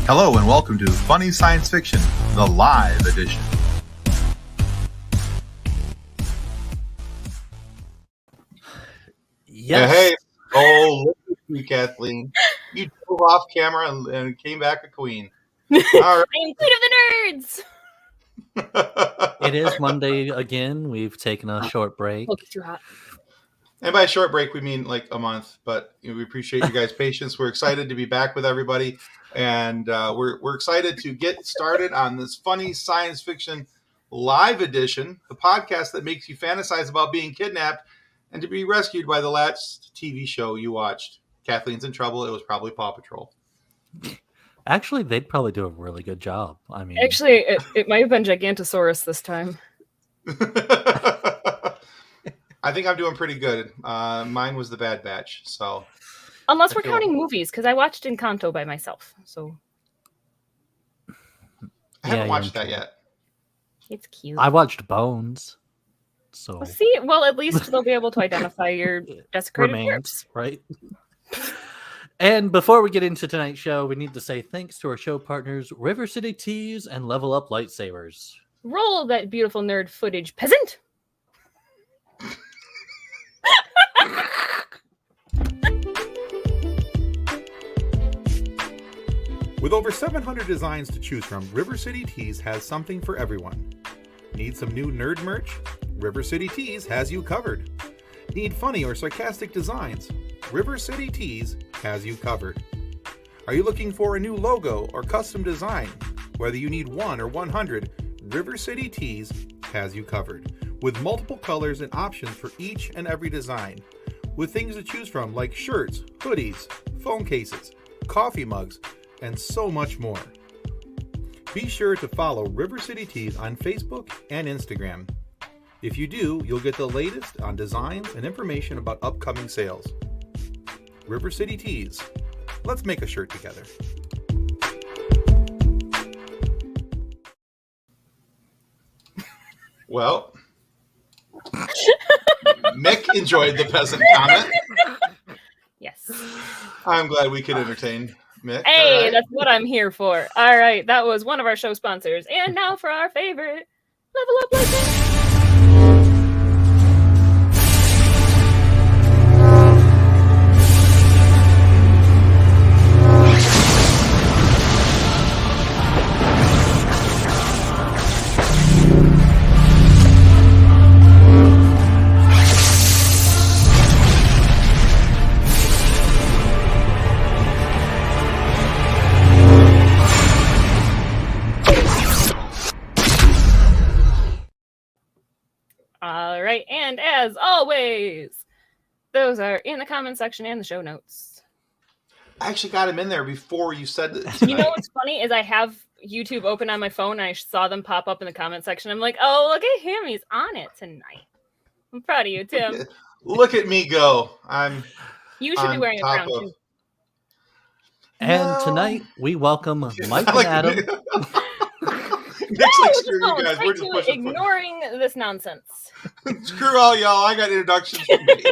Hello and welcome to Funny Science Fiction, the live edition. Yes. Hey, oh, look at you, Kathleen. You drove off camera and came back a queen. All right. I'm queen of the nerds. It is Monday again. We've taken a short break. Look, it's too hot. And by short break, we mean like a month, but we appreciate you guys' patience. We're excited to be back with everybody, and we're excited to get started on this Funny Science Fiction live edition, the podcast that makes you fantasize about being kidnapped and to be rescued by the last TV show you watched. Kathleen's in trouble. It was probably Paw Patrol. Actually, they'd probably do a really good job. I mean, Actually, it might have been Gigantosaurus this time. I think I'm doing pretty good. Mine was the Bad Batch, so Unless we're counting movies, because I watched Encanto by myself, so I haven't watched that yet. it's cute. I watched Bones, so Well, see, well, at least they'll be able to identify your desecrated remains, corpse. right? And before we get into tonight's show, we need to say thanks to our show partners, River City Tees and Level Up Lightsabers. Roll that beautiful nerd footage, peasant! With over 700 designs to choose from, River City Tees has something for everyone. Need some new nerd merch? River City Tees has you covered. Need funny or sarcastic designs? River City Tees has you covered. Are you looking for a new logo or custom design? Whether you need 1 or 100, River City Tees has you covered. With multiple colors and options for each and every design. With things to choose from like shirts, hoodies, phone cases, coffee mugs, and so much more. Be sure to follow River City Tees on Facebook and Instagram. If you do, you'll get the latest on designs and information about upcoming sales. River City Tees. Let's make a shirt together. Well, Mick enjoyed the peasant comment. Yes. I'm glad we could entertain Mick. Hey, All right. that's what I'm here for. All right, that was one of our show sponsors. And now for our favorite, Level Up Lightsabers. All right, and as always, those are in the comment section and the show notes. I actually got him in there before you said it. You know what's funny is I have YouTube open on my phone and I saw them pop up in the comment section. I'm like, oh, look at him. He's on it tonight. I'm proud of you, Tim. Look at me go. You should be wearing a crown, too. And tonight, we welcome Mike and Adam. Nick's like, screw Just you guys. going We're straight just to pushing. ignoring this nonsense. Screw all y'all. I got introductions from me.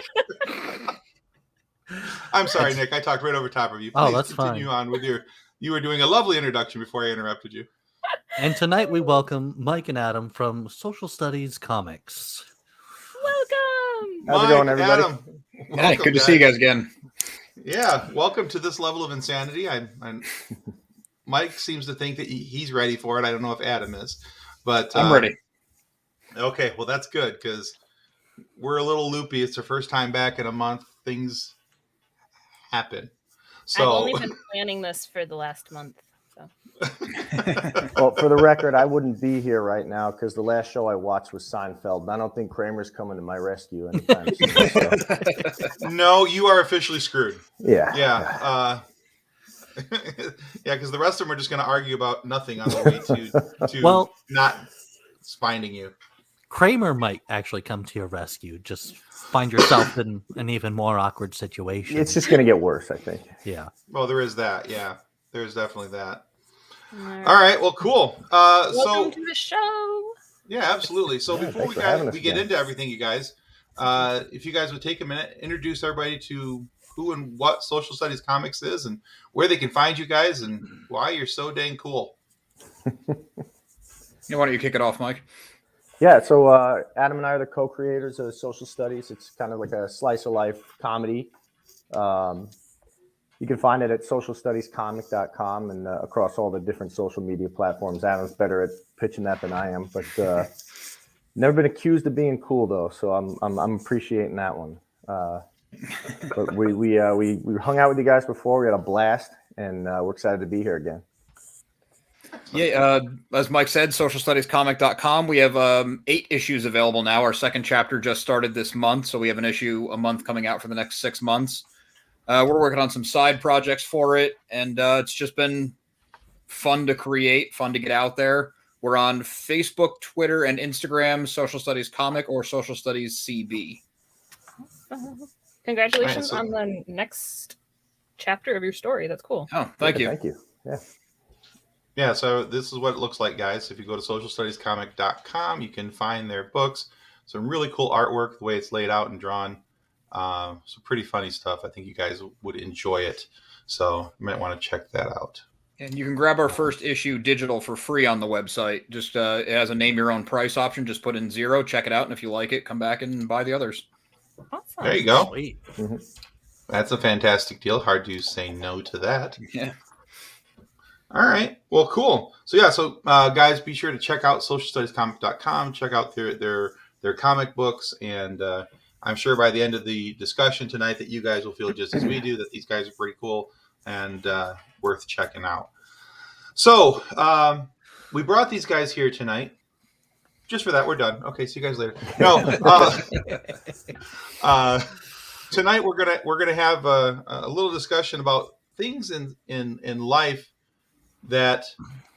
I'm sorry, Nick. I talked right over top of you. Please That's continue fine. on with your. You were doing a lovely introduction before I interrupted you. And tonight, we welcome Mike and Adam from Social Studies Comics. Welcome. How's it going, everybody? Adam, Hey, welcome, good to see you guys again. Yeah, welcome to this level of insanity. Mike seems to think that he's ready for it. I don't know if Adam is, but I'm ready. Okay, well that's good because we're a little loopy. It's our first time back in a month. Things happen. So I've only been planning this for the last month. So. Well, for the record, I wouldn't be here right now because the last show I watched was Seinfeld. And I don't think Kramer's coming to my rescue anytime soon. So. No, you are officially screwed. Yeah. Yeah. Yeah, because the rest of them are just going to argue about nothing on the way to not finding you. Kramer might actually come to your rescue. Just find yourself in an even more awkward situation. It's just going to get worse, I think. Yeah. Well, there is that. Yeah, there's definitely that. All right. Well, cool. Welcome to the show. Yeah, absolutely. So Yeah, before we get again. into everything, you guys, if you guys would take a minute, introduce everybody to who and what Social Studies Comics is and where they can find you guys and why you're so dang cool. Why don't you kick it off, Mike? Yeah, so Adam and I are the co-creators of Social Studies. It's kind of like a slice of life comedy. You can find it at socialstudiescomic.com and across all the different social media platforms. Adam's better at pitching that than I am, but never been accused of being cool though, so I'm appreciating that one. But we hung out with you guys before. We had a blast, and we're excited to be here again. Yeah, as Mike said, socialstudiescomic.com. We have 8 issues available now. Our second chapter just started this month, so we have an issue a month coming out for the next 6 months. We're working on some side projects for it, and it's just been fun to create, fun to get out there. We're on Facebook, Twitter, and Instagram, Social Studies Comic or Social Studies CB. Congratulations on the next chapter of your story. That's cool. Oh, thank you. Thank you. Yeah. Yeah, so this is what it looks like, guys. If you go to socialstudiescomic.com, you can find their books. Some really cool artwork, the way it's laid out and drawn. Some pretty funny stuff. I think you guys would enjoy it. So you might want to check that out. And you can grab our first issue digital for free on the website. Just it has a name your own price option. Just put in 0, check it out, and if you like it, come back and buy the others. Awesome. There you go. Sweet. Mm-hmm. That's a fantastic deal. Hard to say no to that. Yeah. All right. Well, cool. So guys, be sure to check out socialstudiescomic.com. Check out their comic books, and I'm sure by the end of the discussion tonight that you guys will feel just as we do, that these guys are pretty cool and worth checking out. So we brought these guys here tonight just for that. We're done. Okay, see you guys later. No, tonight we're gonna have a little discussion about things in life that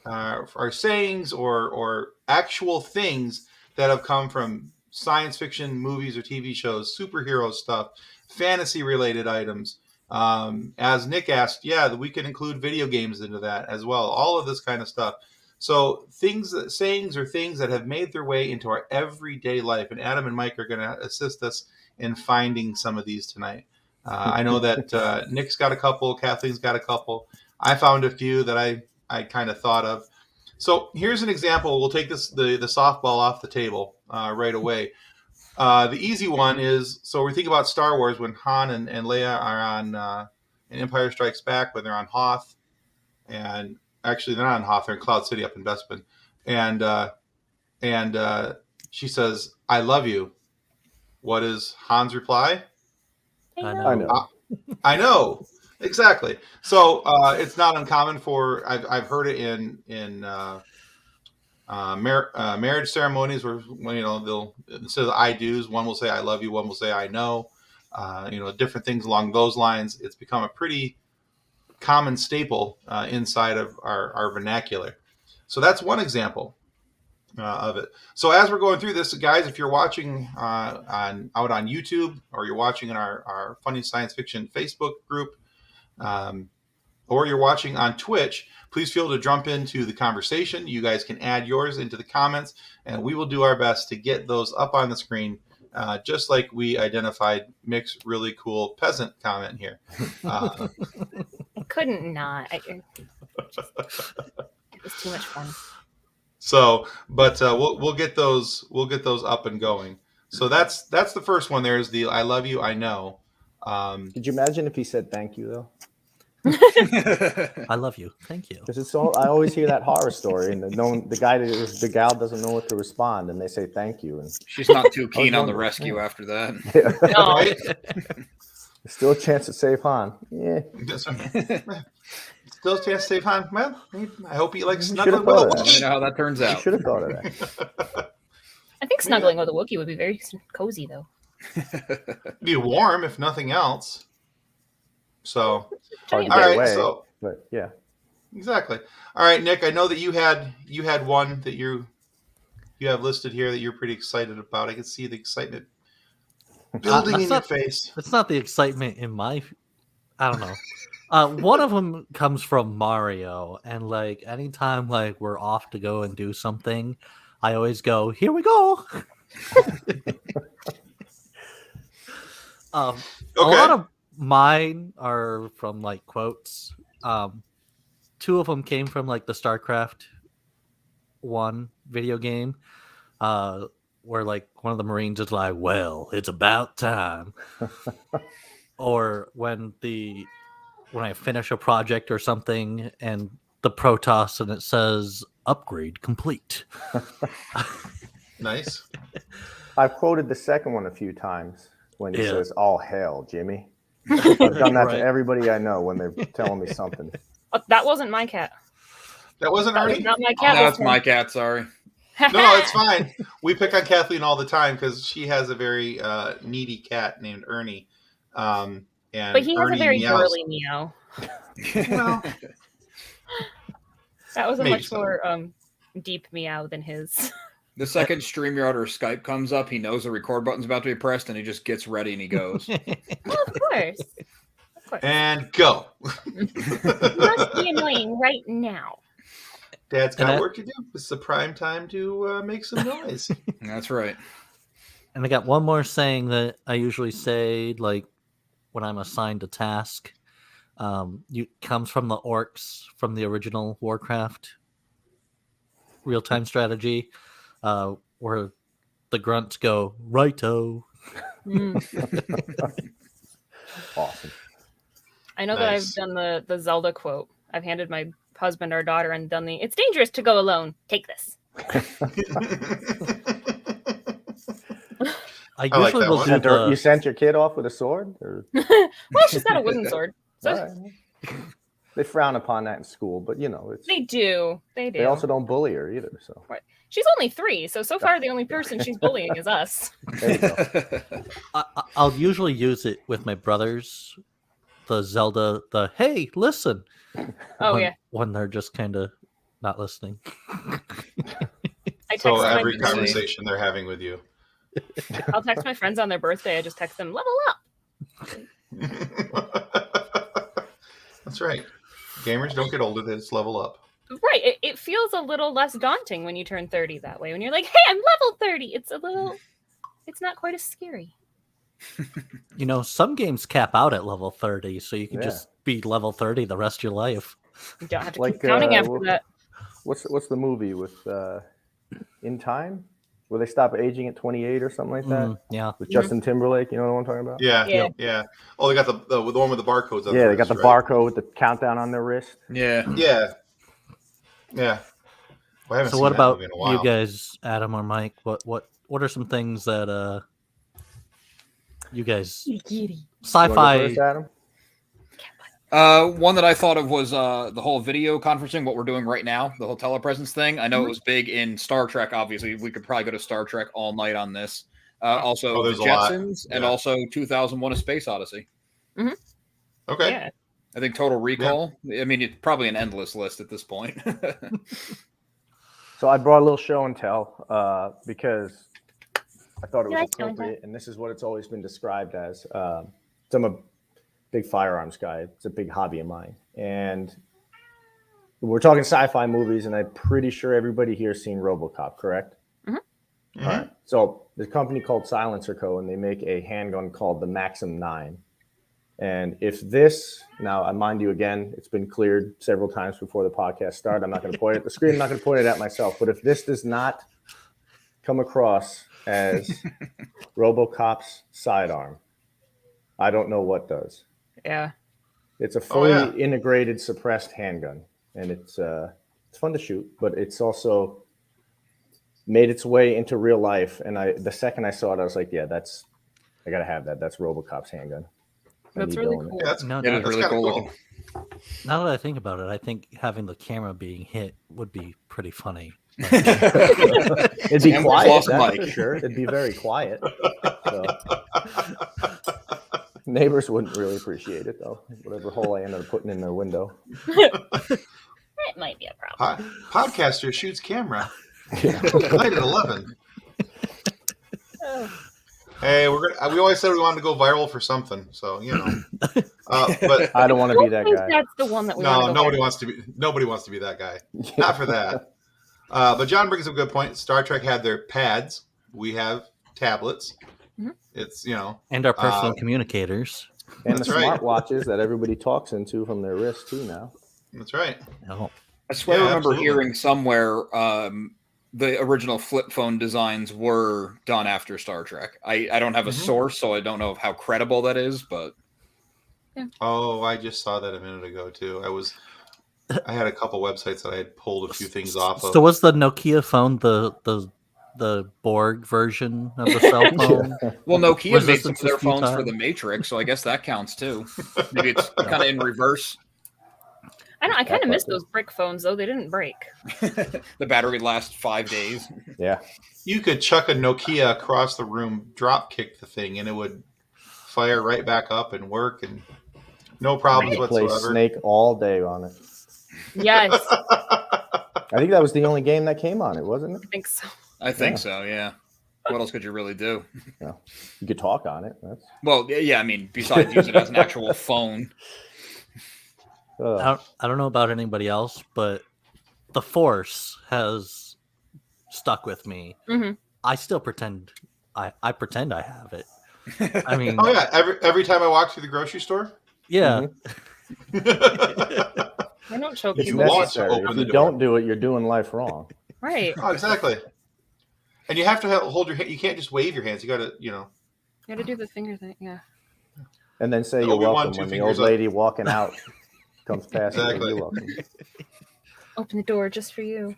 are sayings or actual things that have come from science fiction movies or TV shows, superhero stuff, fantasy related items. As Nick asked, we can include video games into that as well. All of this kind of stuff. So sayings or things that have made their way into our everyday life. And Adam and Mike are going to assist us in finding some of these tonight. I know that Nick's got a couple, Kathleen's got a couple. I found a few that I kind of thought of. So here's an example. We'll take the softball off the table right away. The easy one is, so we're thinking about Star Wars when Han and Leia are on in Empire Strikes Back, when they're on Hoth. And actually, they're not on Hoth, they're in Cloud City up in Bespin. And she says, "I love you." What is Han's reply? I I know. know. I know. Exactly. So it's not uncommon for I've heard it in marriage ceremonies where they'll, instead of I do's, one will say I love you, one will say I know. Different things along those lines. It's become a pretty common staple inside of our vernacular. So that's one example of it. So as we're going through this, guys, if you're watching out on YouTube or you're watching in our Funny Science Fiction Facebook group, or you're watching on Twitch, please feel to jump into the conversation. You guys can add yours into the comments, and we will do our best to get those up on the screen, just like we identified Mick's really cool peasant comment here. I couldn't not. It was too much fun. So, but we'll get those up and going. So that's the first one. There's the I love you, I know. Could you imagine if he said thank you though? I love you. Thank you. Because it's all, I always hear that horror story, and the gal doesn't know what to respond, and they say thank you, and She's not too keen on the rescue after that. No. Right? there's still a chance to save Han. Yeah, Still a chance to save Han. Well, I hope he likes You snuggling should've with a thought of that. You Wookiee. know how that turns you out. should have thought of that. I think snuggling with a Wookiee would be very cozy, though. Be warm if nothing else. So Hard to all get right, away, so but yeah. exactly. All right, Nick. I know that you had one that you have listed here that you're pretty excited about. I can see the excitement building That's in your not- face. It's not the excitement in my. I don't know. One of them comes from Mario, and like anytime like we're off to go and do something, I always go, "Here we go." A Okay. Mine are from like quotes. Two of them came from like the StarCraft 1 video game, where like one of the Marines is like, "Well, it's about time," or when I finish a project or something and the Protoss and it says upgrade complete. Nice. I've quoted the second one a few times when he Yeah. says, "All hail, Jimmy." I've done that Right. to everybody I know when they're telling me something. Oh, that wasn't my cat. That wasn't That was Ernie? not my cat. No, it's my cat. Sorry. No, it's fine. We pick on Kathleen all the time because she has a very needy cat named Ernie. And But he has Ernie a very meows. girly meow. Well, That was a Maybe much so. more deep meow than his. The second StreamYard or Skype comes up, he knows the record button's about to be pressed, and he just gets ready and he goes. Well, of course. Of course. and go. You must be annoying right now. Dad's And got I- work to do. It's the prime time to make some noise. That's right. And I got one more saying that I usually say, like when I'm assigned a task. Comes from the orcs from the original Warcraft real-time strategy, where the grunts go righto. Mm. Awesome. I know that I've Nice. done the Zelda quote. I've handed my husband or daughter and done the "It's dangerous to go alone. Take this." I I like usually that will one. do You the sent your kid off with a sword? Or... Well, she's got a wooden sword. So All right. They frown upon that in school, but you know, it's they do. They do. they also don't bully her either. So She's only 3, so far the only person she's bullying is us. there you go. I'll usually use it with my brothers. The Zelda, the hey, listen. Oh when, yeah. when they're just kind of not listening. I text So my every friends- conversation they're having with you. I'll text my friends on their birthday. I just text them, "Level up." That's right. Gamers don't get older; they just level up. Right. It feels a little less daunting when you turn 30 that way. When you're like, "Hey, I'm level 30." It's not quite as scary. You know, some games cap out at level 30, so you can Yeah. just be level 30 the rest of your life. You don't have to Like, keep counting after well, that. What's the movie with In Time, where they stop aging at 28 or something like that? Yeah. With Justin Timberlake, you know what I'm talking about? Yeah, Yeah. yeah. Oh, they got the one with the barcodes on. Yeah, the they got the wrist, right? barcode with the countdown on their wrist. Yeah. Yeah, yeah. Well, I haven't So seen what that about movie in a while. you guys, Adam or Mike? What are some things that you guys You wanna go sci-fi? first, Adam? One that I thought of was the whole video conferencing, what we're doing right now, the whole telepresence thing. I know it was big in Star Trek, obviously. We could probably go to Star Trek all night on this. Also, Oh, the there's a lot. Jetsons, and Yeah. also 2001 A Space Odyssey. Okay. Yeah. I think Total Recall. I mean, it's probably an endless list at this point. So I brought a little show and tell because I thought it You was like show and tell? appropriate, and this is what it's always been described as. So I'm a big firearms guy. It's a big hobby of mine, and we're talking sci-fi movies, and I'm pretty sure everybody here has seen RoboCop, correct? Mhm. All right. So there's a company called Silencer Co., and they make a handgun called the Maxim 9. And if this, now I mind you again, it's been cleared several times before the podcast started. I'm not going to point it at the screen. I'm not going to point it at myself. But if this does not come across as RoboCop's sidearm, I don't know what does. Yeah. It's a fully yeah. integrated suppressed handgun, and it's fun to shoot, but it's also made its way into real life. And the second I saw it, I was like, yeah, I gotta have that. That's RoboCop's handgun. I That's need really to own it. cool. Yeah, that's, No, It is that's really kinda cool looking. now that I think about it, I think having the camera being hit would be pretty funny. It'd be And we've quiet, lost that's for Mike. sure. It'd be very quiet. So. Neighbors wouldn't really appreciate it though. Whatever hole I ended up putting in their window. It might be a problem. Podcaster shoots camera. Night at 11. Hey, we always said we wanted to go viral for something, so you know. But I don't want to be that think guy. that's the one that we no, want to go nobody for. wants to be that guy. Not for that. But John brings up a good point. Star Trek had their pads. We have tablets. Mhm. It's And our personal communicators. And That's the right. smartwatches that everybody talks into from their wrist too now. That's right. No. I swear I remember absolutely. hearing somewhere the original flip phone designs were done after Star Trek. I don't have a source, so I don't know how credible that is, but Oh, I just saw that a minute ago too. I had a couple websites that I had pulled a few things off of. So was the Nokia phone the Borg version of the cell phone? well, Nokia made some of Resistance their is phones for futile. the Matrix, so I guess that counts too. Maybe it's kind of in reverse. I kind of miss those brick phones though. They didn't break. The battery lasts 5 days. Yeah. You could chuck a Nokia across the room, drop kick the thing, and it would fire right back up and work, and no problems You play whatsoever. Snake all day on it. Yes, I think that was the only game that came on it, wasn't it? I think so. I think so, yeah. What else could you really do? Yeah. You could talk on it. That's Well, yeah, I mean, besides using it as an actual phone. I don't know about anybody else, but the Force has stuck with me. hmm I still pretend I pretend I have it. I mean, Oh yeah, every time I walk through the grocery store. yeah. I don't choke It's You people. want to necessary. open If the you door. don't do it, you're doing life wrong. Right. Oh, exactly. And you have to hold your hand. You can't just wave your hands. You got to, You got to do the finger thing. Yeah. And then say The you're Obi-Wan welcome two when the fingers old up. lady walking out comes past and Exactly. you're welcome. Open the door just for you.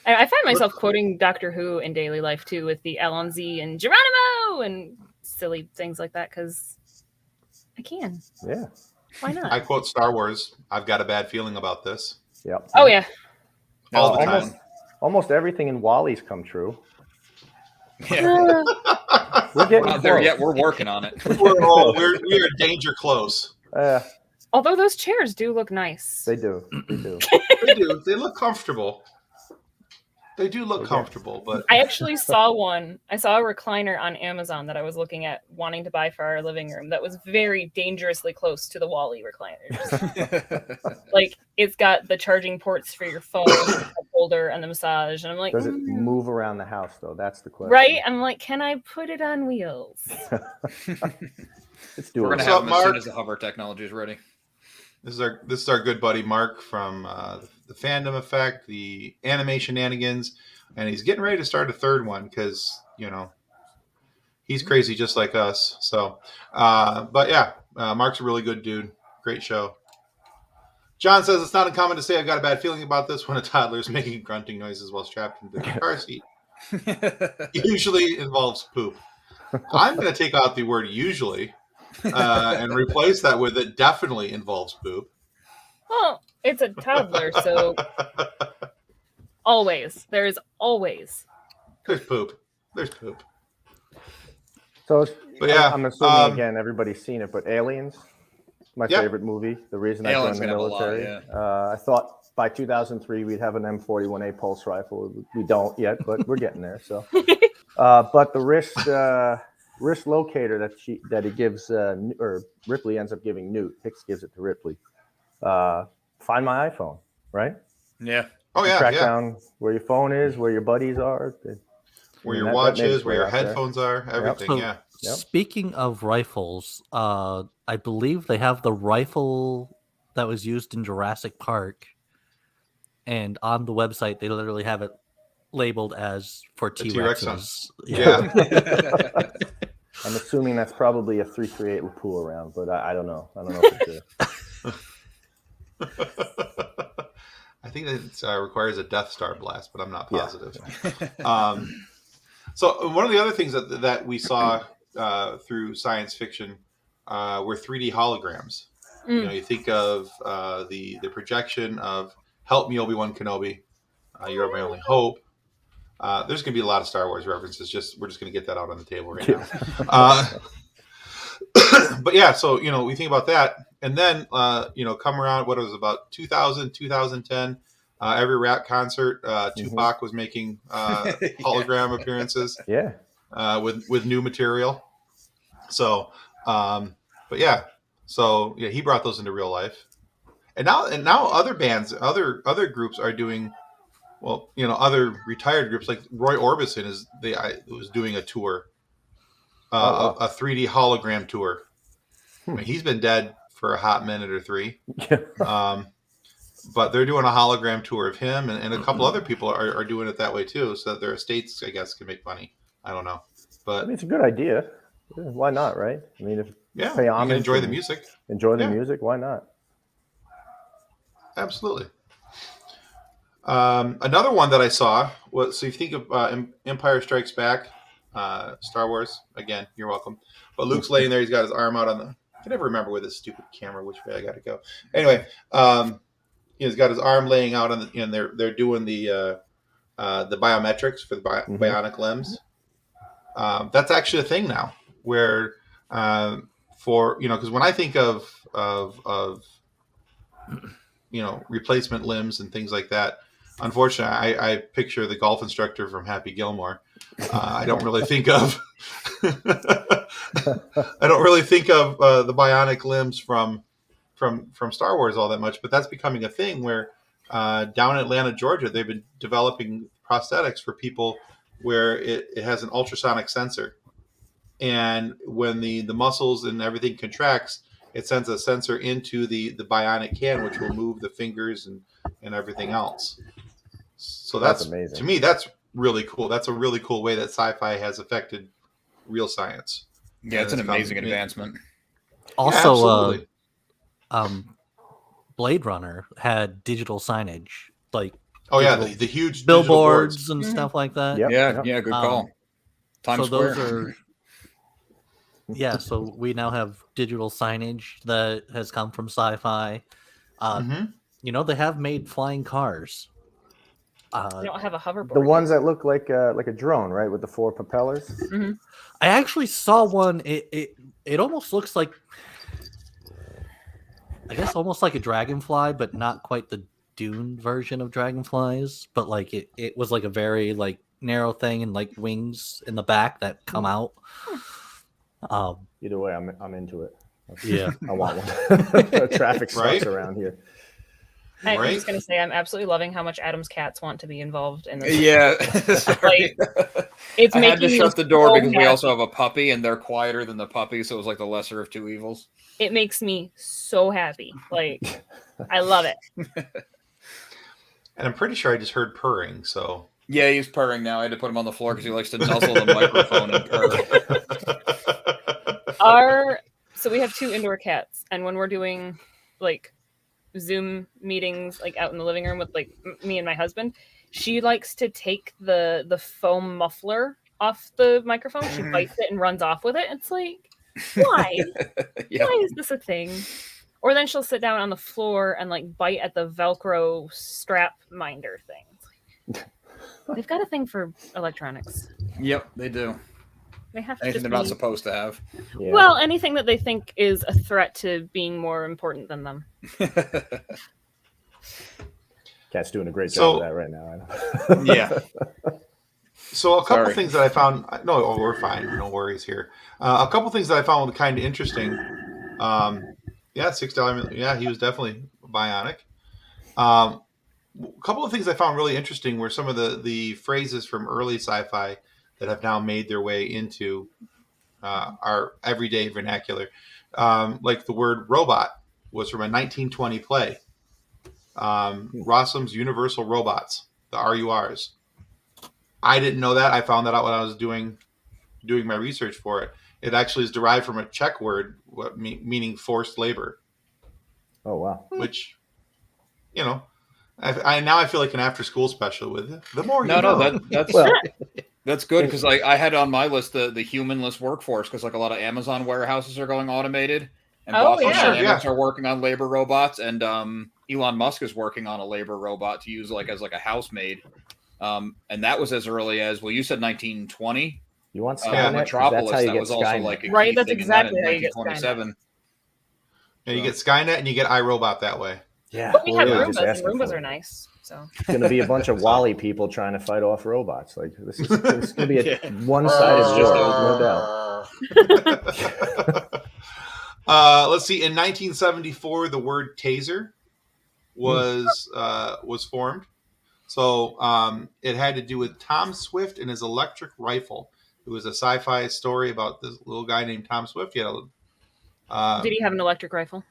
I find myself quoting Doctor Who in daily life too, with the Alonzi and Geronimo and silly things like that, because I can. Yeah. Why not? I quote Star Wars. I've got a bad feeling about this Yep. Oh yeah. all the almost, time. almost everything in Wally's come true. Yeah. We're getting We're not there close. yet. We're working on it. we are danger close. Although those chairs do look nice. They do. They do. They do. They look comfortable. They do look Okay. comfortable, but I actually saw one. I saw a recliner on Amazon that I was looking at wanting to buy for our living room that was very dangerously close to the Wally recliners. Like, it's got the charging ports for your phone, the holder, and the massage. And I'm like, Does it move around the house though? That's the question. right? I'm like, can I put it on wheels? Let's We're do going it. to What's have up, them as soon Mark? as the hover technology is ready. this is our good buddy Mark from the Fandom Effect, the Animation Shenanigans, and he's getting ready to start a third one because he's crazy just like us. So, but yeah, Mark's a really good dude. Great show. John says it's not uncommon to say I've got a bad feeling about this when a toddler is making grunting noises while strapped into the car seat. Usually involves poop. I'm going to take out the word usually and replace that with it definitely involves poop. Well, it's a toddler, so always. There's always. There's poop. There's poop. So But yeah, I'm assuming again everybody's seen it, but Aliens, my Yep. favorite movie. The reason I Aliens joined the gonna have a lot, military. I thought by 2003 we'd have an M41A pulse rifle. We don't yet, but we're getting there. So, but the wrist locator that he gives, or Ripley ends up giving Newt. Hicks gives it to Ripley. Find my iPhone, right? Yeah. Oh yeah, Track yeah. down where your phone is, where your buddies are. Where I mean, your that watch makes is, where way your out there. headphones are, everything. So, Yeah. Yep. Speaking of rifles, I believe they have the rifle that was used in Jurassic Park, and on the website they literally have it labeled as for The T-Rex T-Rexes. Yeah. I'm assuming that's probably a 338 Lapua round, but I don't know. I don't know for sure. I think that it requires a Death Star blast, but I'm not Yeah. positive. So one of the other things that we saw through science fiction were 3D holograms. You think of the projection of "Help me, Obi-Wan Kenobi, you're my only hope." There's going to be a lot of Star Wars references. We're just going to get that out on the table right now. But yeah, so we think about that, and then come around what was about 2000, 2010. Every rap concert, Tupac was making hologram appearances. Yeah. With new material. So, but yeah, so yeah, he brought those into real life, and now other bands, other groups are doing. Well, other retired groups like Roy Orbison was doing a tour, a 3D hologram tour. I mean, he's been dead for a hot minute or three. Yeah. But they're doing a hologram tour of him, and a couple other people are doing it that way too, so that their estates, I guess, can make money. I don't know, but I mean, it's a good idea. Yeah, why not, right? I mean, if yeah, pay you homage can enjoy the and music. enjoy the Yeah. music, why not? Absolutely. Another one that I saw was, so you think of Empire Strikes Back, Star Wars, again, you're welcome. But Luke's laying there, he's got his arm out on the, I can never remember with this stupid camera which way I got to go. Anyway, he's got his arm laying out on the, and they're doing the biometrics for the bionic limbs. That's actually a thing now, where for, because when I think of replacement limbs and things like that, unfortunately, I picture the golf instructor from Happy Gilmore. I don't really think of the bionic limbs from Star Wars all that much, but that's becoming a thing where down in Atlanta, Georgia, they've been developing prosthetics for people where it has an ultrasonic sensor, and when the muscles and everything contracts, it sends a sensor into the bionic can, which will move the fingers and everything else. So that's amazing. To me, that's really cool. That's a really cool way that sci-fi has affected real science. Yeah, it's an amazing advancement. Also, yeah, Blade Runner had digital signage, like the huge billboards and stuff like that. Yep. Yeah, good call. Times Square. Those are. Yeah, so we now have digital signage that has come from sci-fi. They have made flying cars. They don't have a hoverboard. The ones that look like a drone, right, with the 4 propellers. Mm-hmm. I actually saw one. It almost looks like, I guess, almost like a dragonfly, but not quite the Dune version of dragonflies. But like it was like a very like narrow thing and like wings in the back that come out. Either way, I'm into it. Yeah, I want one. Traffic sucks Right? around here. I'm just going to say I'm absolutely loving how much Adam's cats want to be involved in this. Yeah, sorry. It's I had to shut the door because we happy. also have a puppy, and they're quieter than the puppy, so it was like the lesser of two evils. It makes me so happy. Like, I love it. And I'm pretty sure I just heard purring. So Yeah, he's purring now. I had to put him on the floor because he likes to nuzzle the microphone and purr. So we have 2 indoor cats, and when we're doing like Zoom meetings like out in the living room with like me and my husband, she likes to take the foam muffler off the microphone. She bites it and runs off with it. It's like, why? Yeah. Why is this a thing? Or then she'll sit down on the floor and like bite at the Velcro strap minder thing. It's like, they've got a thing for electronics. Yep, they do. They have to Anything just they're not be... supposed to have. Yeah. Well, anything that they think is a threat to being more important than them. Cat's doing a great job of that right now. Yeah. So a couple Sorry. things that I found. No, we're fine. No worries here. A couple things that I found kind of interesting. $6. Yeah, he was definitely bionic. A couple of things I found really interesting were some of the phrases from early sci-fi that have now made their way into our everyday vernacular. Like the word robot was from a 1920 play. Rossum's Universal Robots, the RURs. I didn't know that. I found that out when I was doing my research for it. It actually is derived from a Czech word meaning forced labor. Oh, wow. Which, I now I feel like an after-school special with it. The more you know. No, that's good because like I had on my list the humanless workforce because like a lot of Amazon warehouses are going automated and Boston Dynamics are working on labor robots and Elon Musk is working on a labor robot to use like as like a housemaid. And that was as early as you said 1920. You want Skynet? Metropolis, That's how you that get was also Skynet. like a Right, key that's thing exactly in how you get 1927. Yeah, you get Skynet and you get iRobot that way. Yeah, But we have really Roombas, and Roombas are nice. So It's going to be a bunch of Wally people trying to fight off robots. Like this is going to be a one-sided war, no doubt. Let's see. In 1974, the word taser was formed. So it had to do with Tom Swift and his electric rifle. It was a sci-fi story about this little guy named Tom Swift. He had Did he have an electric rifle?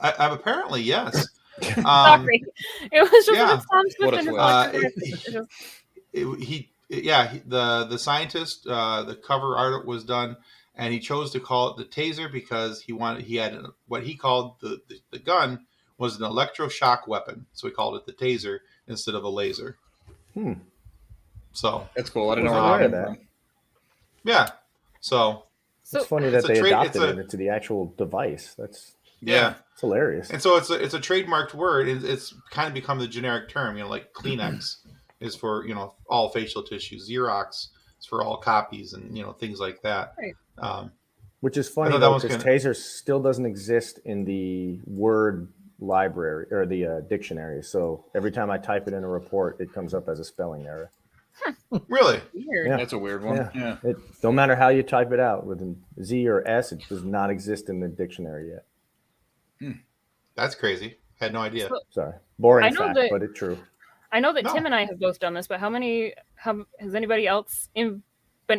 I'm apparently yes. Sorry, it was just yeah. Tom Swift What a and his twist. electric rifle. The scientist, the cover art was done, and he chose to call it the taser because he had what he called the gun was an electroshock weapon, so he called it the taser instead of a laser. So That's cool. I didn't know aware where of that that. came from. yeah. So It's funny that they adopted it into the actual device. It's hilarious. And so it's a trademarked word. It's kind of become the generic term. Like Kleenex is for all facial tissue. Xerox is for all copies and things like that. Right. Which is funny though, because taser still doesn't exist in the word library or the dictionary. So every time I type it in a report, it comes up as a spelling error. Really? Weird. Yeah. That's a weird one. Yeah. It no matter how you type it out with a Z or S, it does not exist in the dictionary yet. That's crazy. Had no idea. Sorry, boring fact, but it's true. I know that Tim and I have both done this, but has anybody else been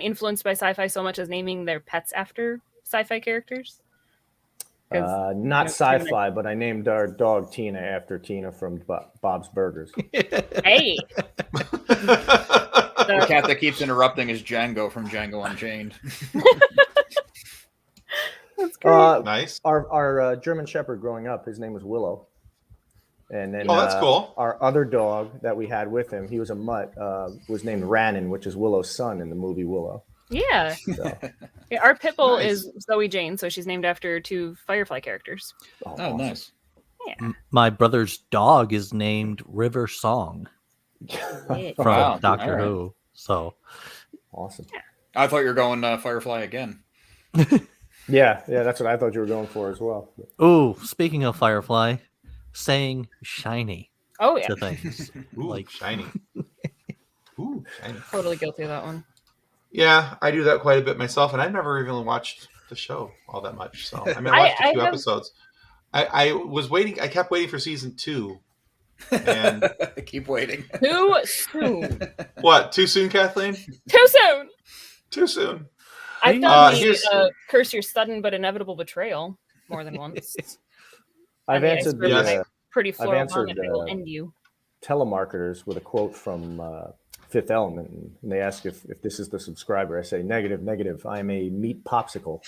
influenced by sci-fi so much as naming their pets after sci-fi characters? Not sci-fi, but I named our dog Tina after Tina from Bob's Burgers. Hey. The cat that keeps interrupting is Django from Django Unchained. That's great. Nice. Our German Shepherd growing up, his name was Willow. And then that's cool. Our other dog that we had with him, he was a mutt, was named Rannon, which is Willow's son in the movie Willow. Yeah. So. Our pit bull is Zoe Jane, so she's named after 2 Firefly characters. Oh, awesome. Nice. Yeah. My brother's dog is named River Song from Doctor Who. So awesome. I thought you were going Firefly again. Yeah, that's what I thought you were going for as well. Oh, speaking of Firefly, saying shiny. Oh yeah. To things. Ooh, like shiny. Ooh, shiny. Totally guilty of that one. Yeah, I do that quite a bit myself, and I've never even watched the show all that much. So I watched a few episodes. I was waiting. I kept waiting for season 2, and keep waiting. Too soon. What? Too soon, Kathleen? Too soon. Too soon. I've done the curse your sudden but inevitable betrayal more than once. I've answered pretty floral and it will end you. Telemarketers with a quote from Fifth Element, and they ask if this is the subscriber. I say negative. I am a meat popsicle.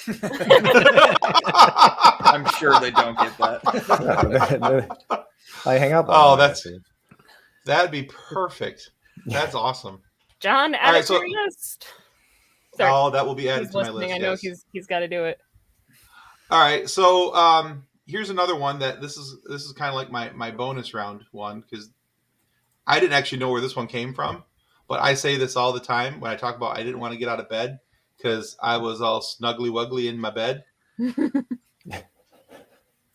I'm sure they don't get that. I hang up. That'd be perfect. That's awesome. John, add it to your list. Sorry. Oh, that will be added to my list. I know he's got to do it. All right, so here's another one that this is kind of like my bonus round one, because I didn't actually know where this one came from, but I say this all the time when I talk about I didn't want to get out of bed because I was all snuggly wuggly in my bed.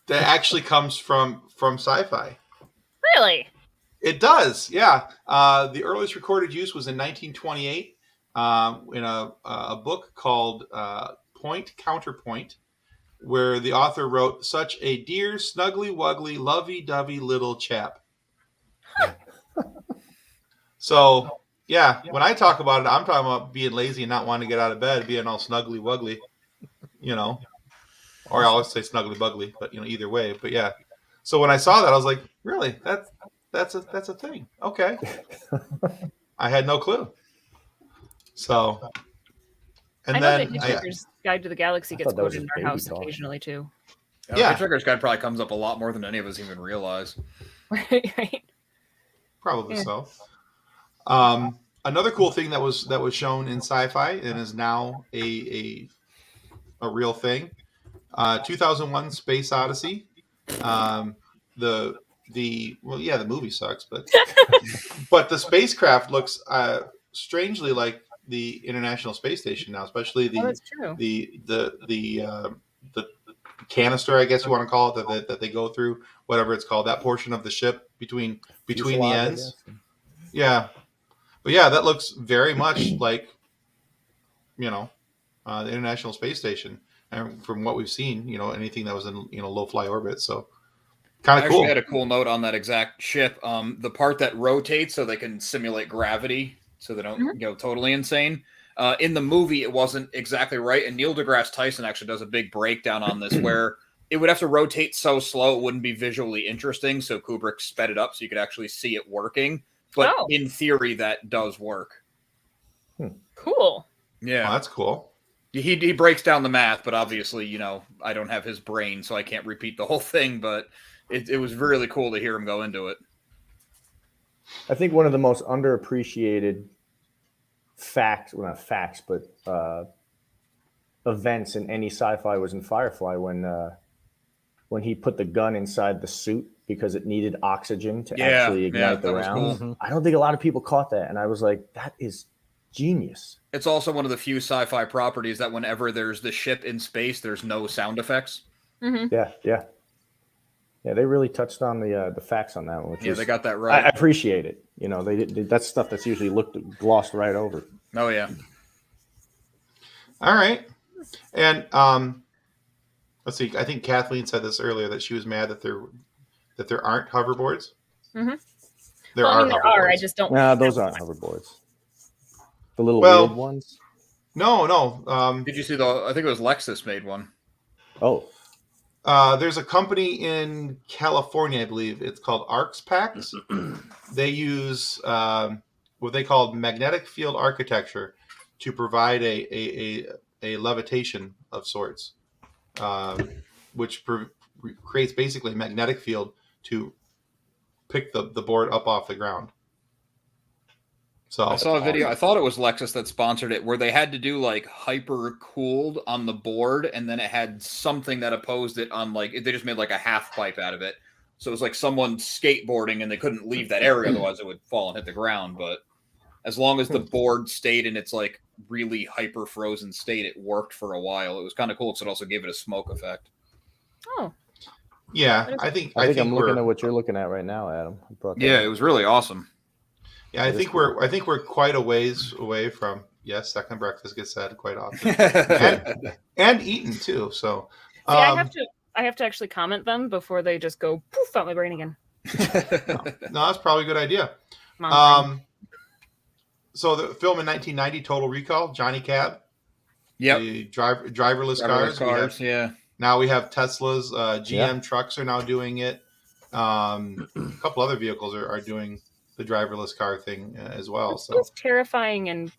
That actually comes from sci-fi. Really? It does, yeah. The earliest recorded use was in 1928 in a book called Point Counterpoint, where the author wrote, "Such a dear, snuggly wuggly, lovey-dovey little chap." So, yeah, when I talk about it, I'm talking about being lazy and not wanting to get out of bed, being all snuggly wuggly, or I always say snuggly buggly, but either way. But yeah, so when I saw that, I was like, really? That's a thing. Okay. I had no clue. So, and I know then that Hitchhiker's Guide to the Galaxy gets quoted in our house occasionally too. Yeah, Hitchhiker's Guide probably comes up a lot more than any of us even realize. Right. Probably so. Another cool thing that was shown in sci-fi and is now a real thing. 2001: Space Odyssey. The movie sucks, but the spacecraft looks strangely like the International Space Station now, especially the canister, I guess you want to call it, that they go through, whatever it's called, that portion of the ship between the ends. Yeah. But yeah, that looks very much like, the International Space Station. And from what we've seen, anything that was in, low fly orbit. So kind of cool. I actually had a cool note on that exact ship. The part that rotates so they can simulate gravity so they don't go totally insane. In the movie, it wasn't exactly right. And Neil deGrasse Tyson actually does a big breakdown on this where it would have to rotate so slow it wouldn't be visually interesting. So Kubrick sped it up so you could actually see it working. But in theory, that does work. Cool. Yeah. Oh, that's cool. He breaks down the math, but obviously, you know, I don't have his brain, so I can't repeat the whole thing. But it was really cool to hear him go into it. I think one of the most underappreciated facts, well, not facts, but events in any sci-fi was in Firefly when he put the gun inside the suit because it needed oxygen to actually ignite the round. Cool. I don't think a lot of people caught that, and I was like, that is genius. It's also one of the few sci-fi properties that whenever there's the ship in space, there's no sound effects. Mm-hmm. Yeah. They really touched on the facts on that one. Which they got that right. I appreciate it. You know, that's stuff that's usually glossed right over. Oh yeah. All right, and let's see. I think Kathleen said this earlier that she was mad that there aren't hoverboards. Mm-hmm. There are. I just don't. Nah, those aren't hoverboards. The little wheeled ones. No. Did you see I think it was Lexus made one. Oh. There's a company in California, I believe. It's called Arcs Packs. They use what they call magnetic field architecture to provide a levitation of sorts, which creates basically a magnetic field to pick the board up off the ground. So I saw a video. I thought it was Lexus that sponsored it, where they had to do like hyper cooled on the board, and then it had something that opposed it on they just made like a half pipe out of it. So it was like someone skateboarding, and they couldn't leave that area, otherwise it would fall and hit the ground. But as long as the board stayed in its like really hyper frozen state, it worked for a while. It was kind of cool because it also gave it a smoke effect. Oh. Yeah, I think I'm looking at what you're looking at right now, Adam. It was really awesome. Yeah, I think we're quite a ways away from second breakfast gets said quite often, and eaten too. So I have to actually comment them before they just go poof out my brain again. No, that's probably a good idea. So the film in 1990, Total Recall, Johnny Cab. Yep. The driverless cars. Now we have Teslas. GM trucks are now doing it. A couple other vehicles are doing the driverless car thing as well. So it's terrifying and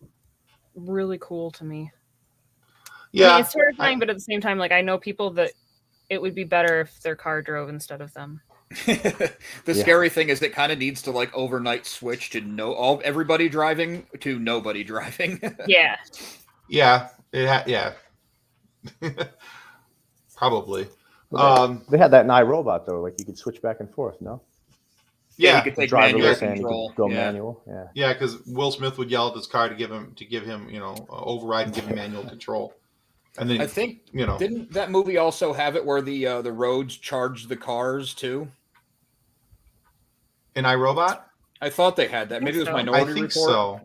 really cool to me. Yeah, I mean, it's terrifying, but at the same time, like I know people that it would be better if their car drove instead of them. The scary thing is it kind of needs to like overnight switch to everybody driving to nobody driving. Yeah. Probably. They had that in iRobot though, like you could switch back and forth. No. Yeah, you could take driverless manual and you control. could go manual. Yeah, because Will Smith would yell at his car to give him override and give him manual control. And then I think didn't that movie also have it where the roads charged the cars too? In iRobot? I thought they had that. Maybe it was Minority I think Report. so.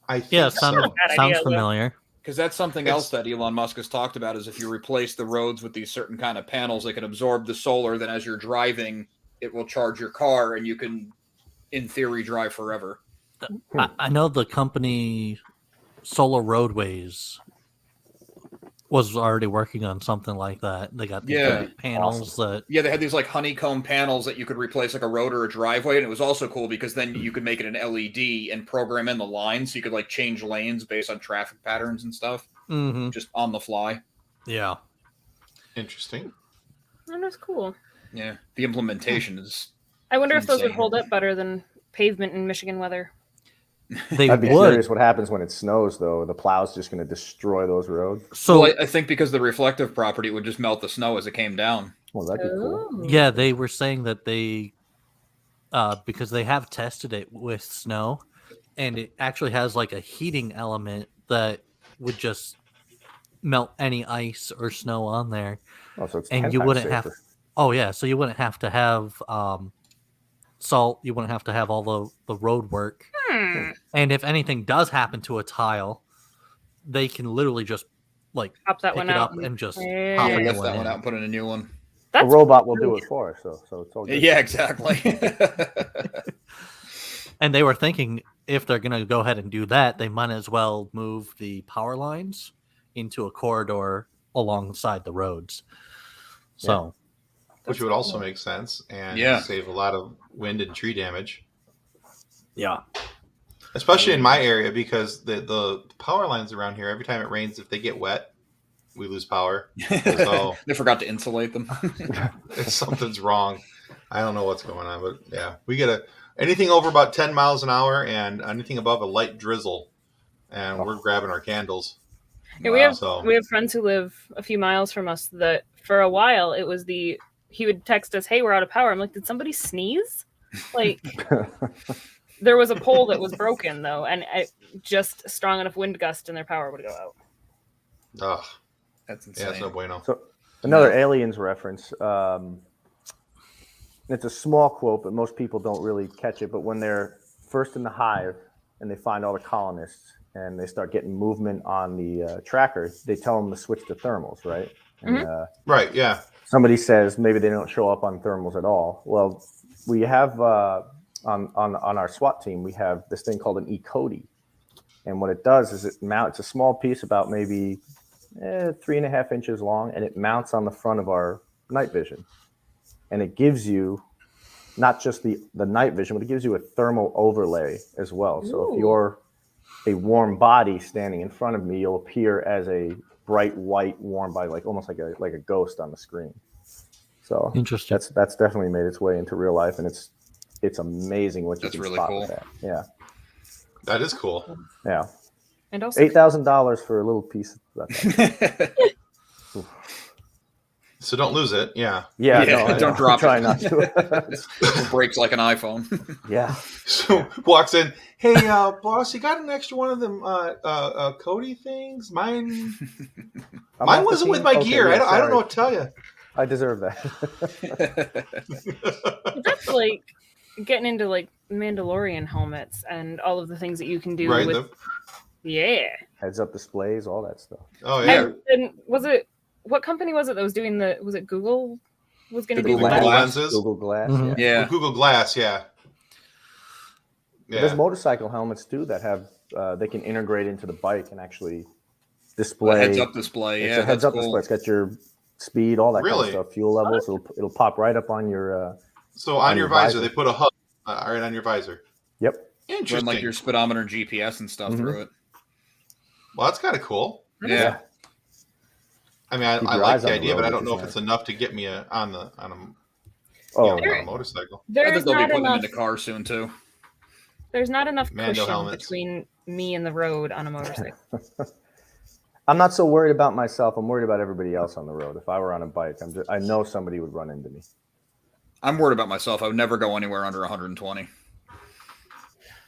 I think sounds familiar. Because that's something else that Elon Musk has talked about is if you replace the roads with these certain kind of panels, they can absorb the solar. Then as you're driving, it will charge your car, and you can, in theory, drive forever. I know the company Solar Roadways was already working on something like that. They got these panels that... Yeah, they had these like honeycomb panels that you could replace like a road or a driveway, and it was also cool because then you could make it an LED and program in the lines, so you could like change lanes based on traffic patterns and stuff, just on the fly. Yeah. Interesting. Oh, that's cool. Yeah, the implementation is... I wonder if those would hold up better than pavement in Michigan weather. I'd be curious what happens when it snows, though. The plow's just going to destroy those roads. So I think because the reflective property would just melt the snow as it came down. Well, that'd be cool. Yeah, they were saying that they, because they have tested it with snow, and it actually has like a heating element that would just melt any ice or snow on there. Oh, so it's and 10 you times wouldn't safer. have. Oh yeah, so you wouldn't have to have salt. You wouldn't have to have all the road work. And if anything does happen to a tile, they can literally just like pop that pick one it out up and just pop lift it that one out and put in a new one. A robot will do it for us, so it's all good. Yeah, exactly. And they were thinking if they're going to go ahead and do that, they might as well move the power lines into a corridor alongside the roads. So, which would also make sense and save a lot of wind and tree damage. yeah. Especially in my area, because the power lines around here, every time it rains, if they get wet, we lose power. So They forgot to insulate them. something's wrong. I don't know what's going on, but yeah, we get anything over about 10 miles an hour and anything above a light drizzle, and we're grabbing our candles. Yeah, we have friends who live a few miles from us that for a while it was he would text us, "Hey, we're out of power." I'm like, "Did somebody sneeze?" Like there was a pole that was broken though, and just strong enough wind gust and their power would go out. Oh, that's insane. Yeah, that's no bueno. So another Aliens reference. It's a small quote, but most people don't really catch it. But when they're first in the hive and they find all the colonists and they start getting movement on the tracker, they tell them to switch to thermals, right? And, right, yeah. Somebody says maybe they don't show up on thermals at all. Well, we have on our SWAT team, we have this thing called an E-Cody. And what it does is it's a small piece about maybe 3.5 inches long, and it mounts on the front of our night vision. And it gives you not just the night vision, but it gives you a thermal overlay as well. So if you're a warm body standing in front of me, you'll appear as a bright white warm body, like almost like a ghost on the screen. So interesting. That's definitely made its way into real life, and it's amazing what you can spot with that. Yeah, that is cool. Yeah, and also $8,000 for a little piece of that. So don't lose it. Yeah. No, don't drop try it. Not to. It breaks like an iPhone. Yeah. So walks in. Hey, boss, you got an extra one of them Cody things? Mine wasn't with my gear. Yeah, I don't know what to tell you. I deserve that. That's like getting into like Mandalorian helmets and all of the things that you can do with. Heads up displays, all that stuff. Oh yeah. And what company was it that was doing was it Google was going to do Google lenses? Google Glass. Mm-hmm. Yeah. Google Glass, yeah. There's motorcycle helmets too that have they can integrate into the bike and actually display heads up display. It's a heads up display. It's got your speed, all that kind of stuff, fuel levels. It'll pop right up on your. So on your visor, they put a hub right on your visor. Yep. Interesting. Run like your speedometer and GPS and stuff through it. Well, that's kind of cool. Yeah. I mean, I like the idea, but I don't know if it's enough to get me on a motorcycle. I think they'll be putting them into cars soon too. There's not enough cushion between me and the road on a motorcycle. I'm not so worried about myself. I'm worried about everybody else on the road. If I were on a bike, I know somebody would run into me. I'm worried about myself. I would never go anywhere under 120.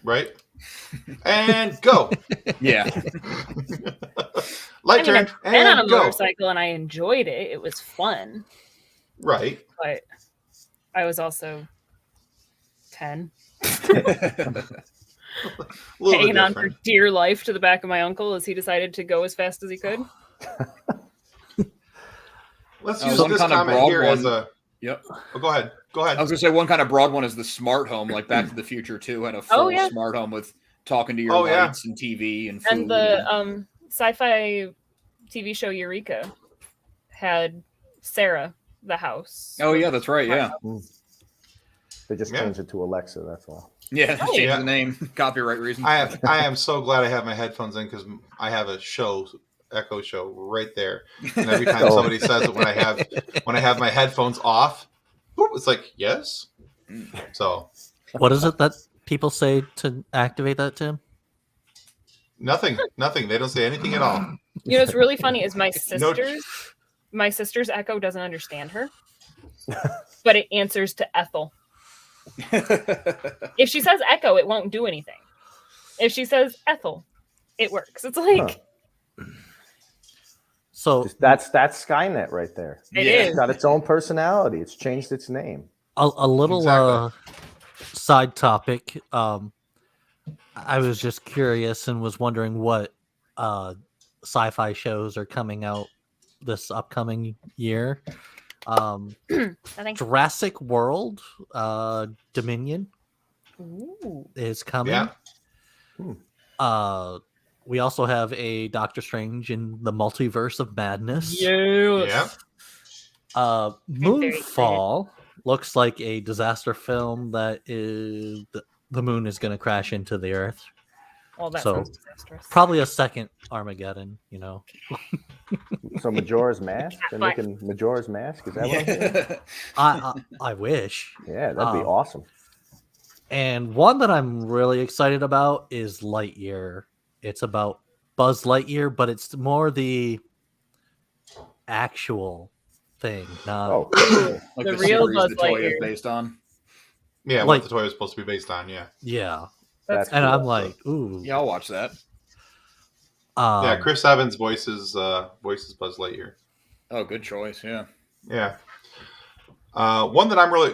Right? And go. Yeah. Turn. I've been on a motorcycle and I enjoyed it. It was fun. Right. But I was also 10. Hanging on for dear life to the back of my uncle as he decided to go as fast as he could. Let's use this comment here as a... Yep. Oh, go ahead. I was going to say one kind of broad one is the smart home, like Back to the Future 2 had a full smart home with talking to your lights and TV and food. And the sci-fi TV show Eureka had Sarah, the house. Oh, yeah, that's right, yeah. They just changed it to Alexa, that's all. Yeah, change the name, copyright reasons. I am so glad I have my headphones in because I have a echo show right there, and every time somebody says it when I have my headphones off, it's like yes. So what is it that people say to activate that, Tim? Nothing. They don't say anything at all. You know what's really funny is my sister's echo doesn't understand her, but it answers to Ethel. If she says echo, it won't do anything. If she says Ethel, it works. It's like so that's Skynet right there. It is. It's got its own personality. It's changed its name. A little side topic. I was just curious and was wondering what sci-fi shows are coming out this upcoming year. I think Jurassic World, Dominion. Ooh. is coming. Yeah. We also have a Doctor Strange in the Multiverse of Madness. Yes. Yeah. very excited. Moonfall looks like a disaster film that is the moon is going to crash into the Earth. Well, that So, sounds disastrous. Probably a second Armageddon, you know. So Majora's Mask? They're Fine. making Majora's Mask? Is that what I'm hearing? I wish. Yeah, that'd be awesome. And one that I'm really excited about is Lightyear. It's about Buzz Lightyear, but it's more the actual thing, not Oh, cool. Like The the real series Buzz the toy is Lightyear. based on. Yeah, Like- what the toy was supposed to be based on. Yeah. yeah. That's And cool. I'm like, ooh. Yeah, I'll watch that. Yeah, Chris Evans voices Buzz Lightyear. Oh, good choice. Yeah. Yeah. A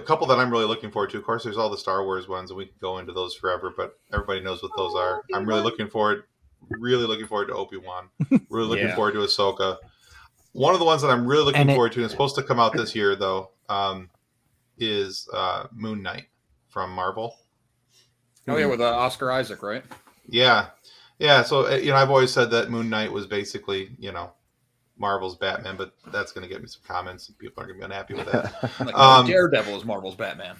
couple that I'm really looking forward to. Of course, there's all the Star Wars ones, and we can go into those forever. But everybody knows what those are. I'm really looking forward to Obi-Wan. Really looking Yeah. forward to Ahsoka. One of the ones that I'm really looking And forward to, and it's supposed to come out this year, though, is Moon Knight from Marvel. Oh yeah, with Oscar Isaac, right? Yeah. So I've always said that Moon Knight was basically Marvel's Batman, but that's going to get me some comments, and people are going to be unhappy with that. Like, Daredevil is Marvel's Batman.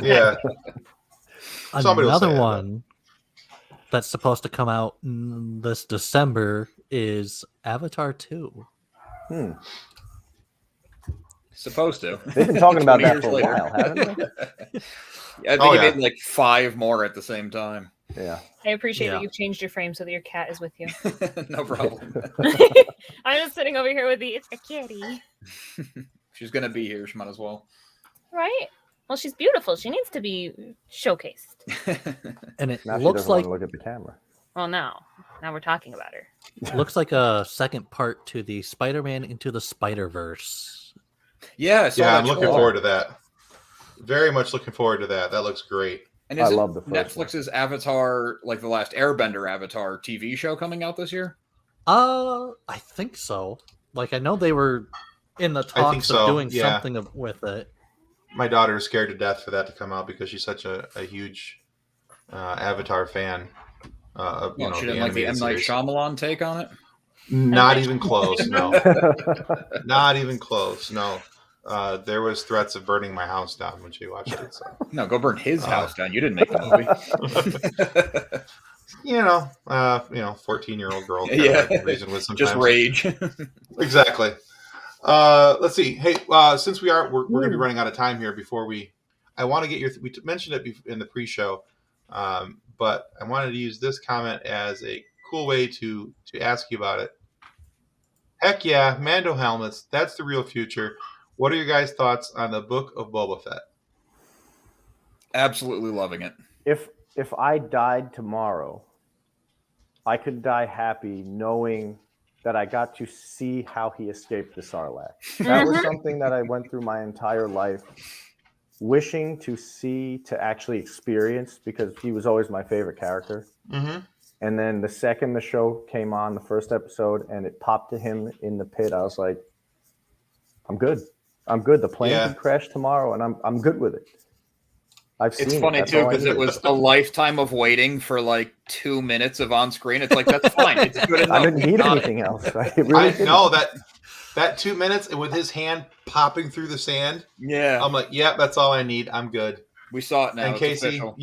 Yeah. Somebody will say Another it, one that's supposed to come out this December is Avatar 2. Supposed to. They've been talking about 20 that years for a later. while, haven't they? I think he made like 5 more at the same time. Yeah. I appreciate Yeah. that you've changed your frame so that your cat is with you. No problem. I'm just sitting over here with it's a kitty. She's gonna be here. She might as well. Right? Well, she's beautiful. She needs to be showcased. And it Now she looks doesn't like want to look at the camera. Well, now we're talking about her. looks like a second part to the Spider-Man Into the Spider-Verse. Yeah, I saw Yeah, that I'm looking trailer. forward to that. Very much looking forward to that. That looks great. And I is love the first Netflix's Avatar, like the last Airbender Avatar TV show coming out this year? I think so. Like I know they were in the talks so, of doing yeah. something with it. My daughter is scared to death for that to come out because she's such a huge Avatar fan. Well, she didn't like the M. Night Shyamalan take on it? Not even close. No, not even close. No. There was threats of burning my house down when she watched it. So No, go burn his house down. You didn't make the movie. 14-year-old girl. Yeah. Reason with sometimes. Just rage. Exactly. Let's see. Hey, since we're going to be running out of time here I want to get we mentioned it in the pre-show, but I wanted to use this comment as a cool way to ask you about it. Heck yeah, Mando helmets. That's the real future. What are your guys' thoughts on the Book of Boba Fett? Absolutely loving it. If I died tomorrow, I could die happy knowing that I got to see how he escaped the Sarlacc. That was something that I went through my entire life wishing to see, to actually experience, because he was always my favorite character. Mm-hmm. And then the second the show came on, the first episode, and it popped to him in the pit, I was like, I'm good. The plane could crash tomorrow, and I'm good with it. I've seen It's funny That's too all I because it need. was a lifetime of waiting for like 2 minutes of on screen. It's like that's fine. It's good enough. I didn't need Got it. anything else. I really didn't. know that 2 minutes and with his hand popping through the sand. Yeah, I'm like, yeah, that's all I need. I'm good. we saw it now. And It's official.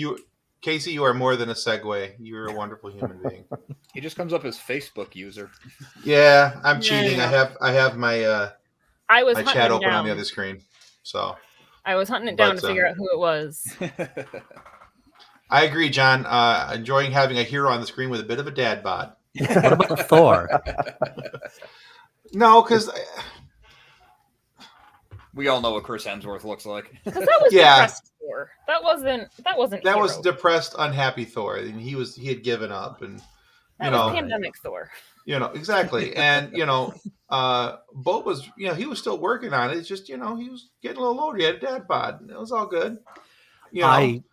Casey, you are more than a segue. You're a wonderful human being. He just comes up as Facebook user. Yeah, I'm Yeah, cheating. yeah. I have my I was my hunting chat it open down. on the other screen. So I was hunting it down But, to figure out who it was. I agree, John. Enjoying having a hero on the screen with a bit of a dad bod. What about Thor? No, because We all know what Chris Hemsworth looks like. Because that was Yeah. depressed Thor. That wasn't that was hero. depressed, unhappy Thor, and he had given up, and That was pandemic Thor. exactly, and Bob was, he was still working on it. It's just, he was getting a little older. He had a dad bod. And it was all good. I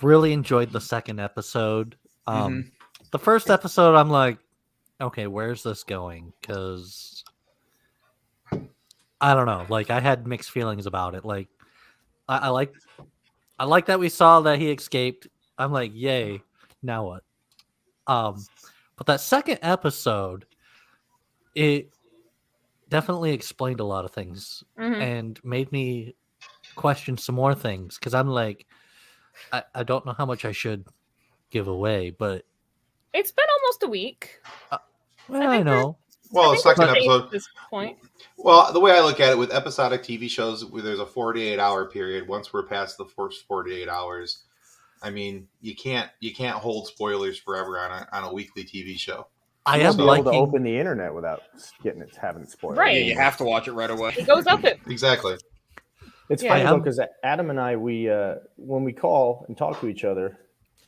really enjoyed the second episode. Mhm. The first episode, I'm like, okay, where's this going? Because I don't know. Like, I had mixed feelings about it. Like, I like I like that we saw that he escaped. I'm like, yay! Now what? But that second episode, it definitely explained a lot of things and made me question some more things because I'm like, I don't know how much I should give away, but It's been almost a week. well, I know. Well, the second we're safe episode. at this point. Well, the way I look at it with episodic TV shows, where there's a 48-hour period. Once we're past the first 48 hours, I mean, you can't hold spoilers forever on a weekly TV show. I You am won't be able liking to open the internet without having it spoiled. Right. Yeah, you have to watch it right away. It goes up it. Exactly. It's Yeah. funny I though am- because Adam and I, we when we call and talk to each other,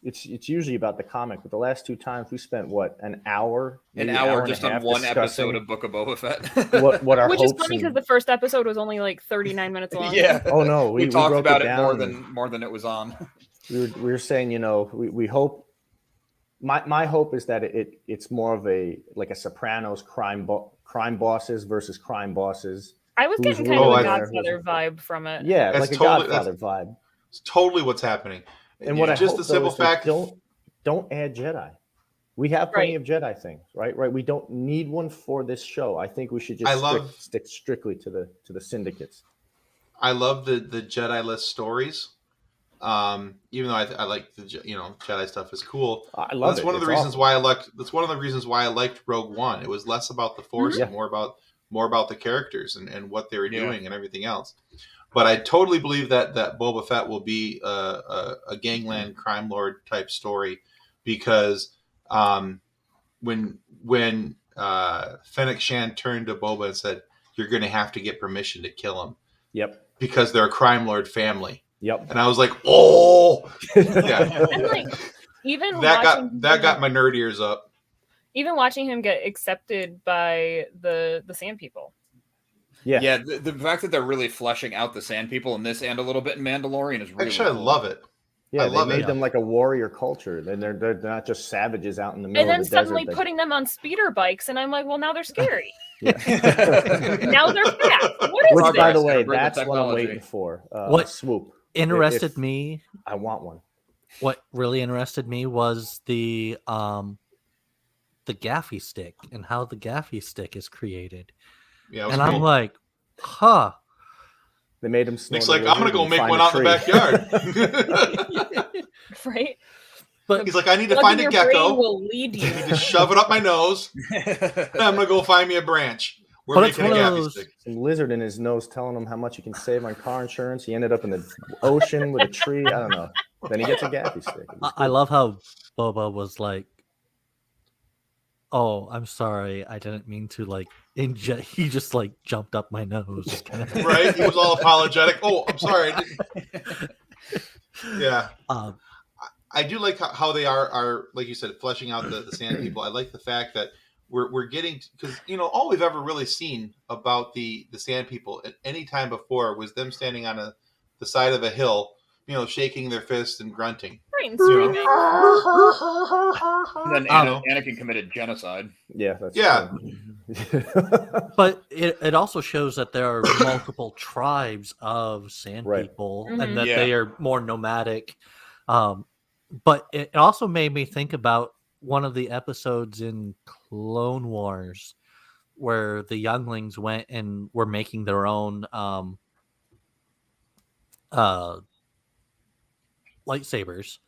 it's usually about the comic. But the last two times we spent an hour, An maybe hour and a just on half one discussing episode of Book of Boba Fett. what our Which is hopes funny because and- the first episode was only like 39 minutes long. Yeah. Oh no, we talked broke about it down and more than it was on. we were saying, we hope. My hope is that it's more of a Sopranos crime bosses versus crime bosses. I was Who's getting kind really of a there, Godfather vibe from it. Yeah, That's like a totally- Godfather vibe. It's totally what's happening. And what I just hope the simple though, is that fact. don't add Jedi. We have plenty Right. of Jedi things, right? Right. We don't need one for this show. I think we should just stick strictly to the syndicates. I love the Jedi-less stories. Even though I like the Jedi stuff is cool. I love That's it. one of the It's reasons awesome. why I liked. That's one of the reasons why I liked Rogue One. It was less about the Force Yeah. and more about the characters and what they were Yeah. doing and everything else. But I totally believe that Boba Fett will be a gangland crime lord type story because when Fennec Shand turned to Boba and said, "You're going to have to get permission to kill him Yep. because they're a crime lord family," Yep. and I was like, "Oh, yeah." And like even that watching got my nerd ears up. even watching him get accepted by the Sand People. Yeah. Yeah, the fact that they're really fleshing out the Sand People in this and a little bit in Mandalorian is really Actually, cool. I love it. Yeah, I they love made it. them like a warrior culture. They're not just savages out in the middle And then of the suddenly desert. putting them on speeder bikes, and I'm like, well, now they're scary. Yeah. Now they're fast. What is Which, this? by the Progress, way, great that's what I'm technology. waiting for. What- Swoop? interested If- me. I want one. What really interested me was the gaffy stick and how the gaffy stick is created. Yeah, it was And I'm cool. like, huh. They made him. Nick's snort like, a "I'm gonna lizard go and make find one a out in tree." the backyard." Right? But He's like, "I need to Plug find in a your brain gecko. will lead I you. need to shove it up my nose. And I'm gonna go find me a branch. We're But it's making a one of gaffy those- stick." Some lizard in his nose telling him how much he can save on car insurance. He ended up in the ocean with a tree. I don't know. Then he gets a gaffy stick. It was I cool. love how Boba was like, "Oh, I'm sorry, I didn't mean to like inject." He just like jumped up my nose. Right? He was all apologetic. "Oh, I'm sorry." I didn't-" Yeah. I do like how they are like you said, fleshing out the Sand People. I like the fact that we're getting, because all we've ever really seen about the Sand People at any time before was them standing on the side of a hill, shaking their fists and grunting. Right, and screaming. And then Anakin committed genocide. Yeah. That's Yeah. true. But it also shows that there are multiple tribes of sand Right. people Mhm. and that Yeah. they are more nomadic. But it also made me think about one of the episodes in Clone Wars where the younglings went and were making their own lightsabers.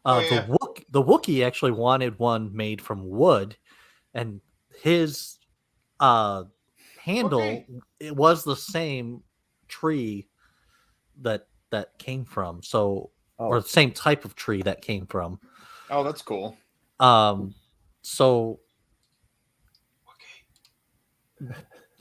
Yeah. The Wookiee actually wanted one made from wood, and his handle Okay. it was the same tree that came from, so or Oh, the same type of tree that came from. Oh, that's cool. So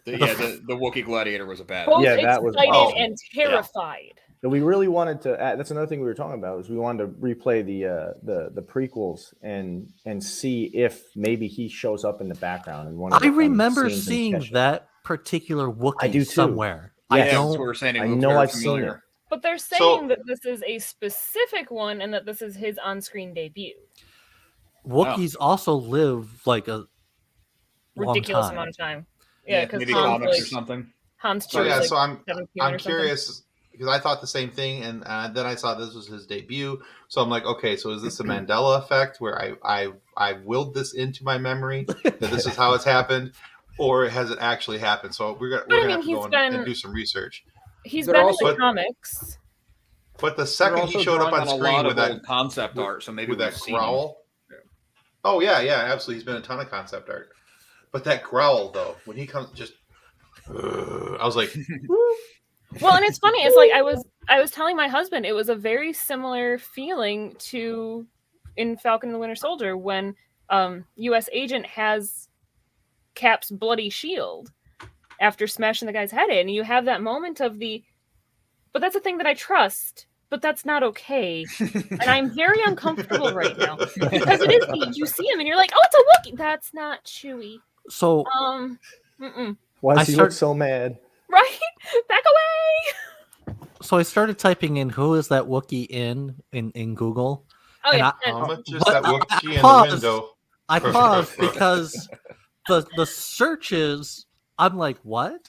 The Wookiee gladiator was a bad. Both Yeah, that was- excited oh, and terrified. and we really wanted to. That's another thing we were talking about is we wanted to replay the prequels and see if maybe he shows up in the background in one of I the fun remember scenes in seeing Kesha. that particular Wookiee I do too. somewhere. Yeah, I Yeah, that's don't. what we're saying. It I looks know very I've seen familiar. it. But they're saying that this is a specific one and that this is his on-screen debut. Wookiees also live like a long Ridiculous time. amount of time. Yeah, because Maybe Hans, comics or like, something. Hans So chose yeah, like so I'm 17 or something. curious. because I thought the same thing, and then I saw this was his debut. So I'm like, okay, so is this a Mandela effect where I willed this into my memory that this is how it's happened, or has it actually happened? So we're gonna have to go and do some research. He's been in the comics. But the second he showed up on screen with that concept art, so maybe with that growl. Oh yeah, absolutely. He's been in a ton of concept art. But that growl though, when he comes, just I was like, well, and it's funny. It's like I was telling my husband, it was a very similar feeling to in Falcon and the Winter Soldier when U.S. Agent has Cap's bloody shield after smashing the guy's head in. You have that moment of but that's a thing that I trust, but that's not okay. And I'm very uncomfortable right now because it is. You see him and you're like, oh, it's a Wookiee. That's not Chewie. So, why does he look so mad? Right? Back away. So I started typing in who is that Wookiee in Google. Oh, yeah. How much is that Wookiee in the window? I paused because the searches, I'm like, what?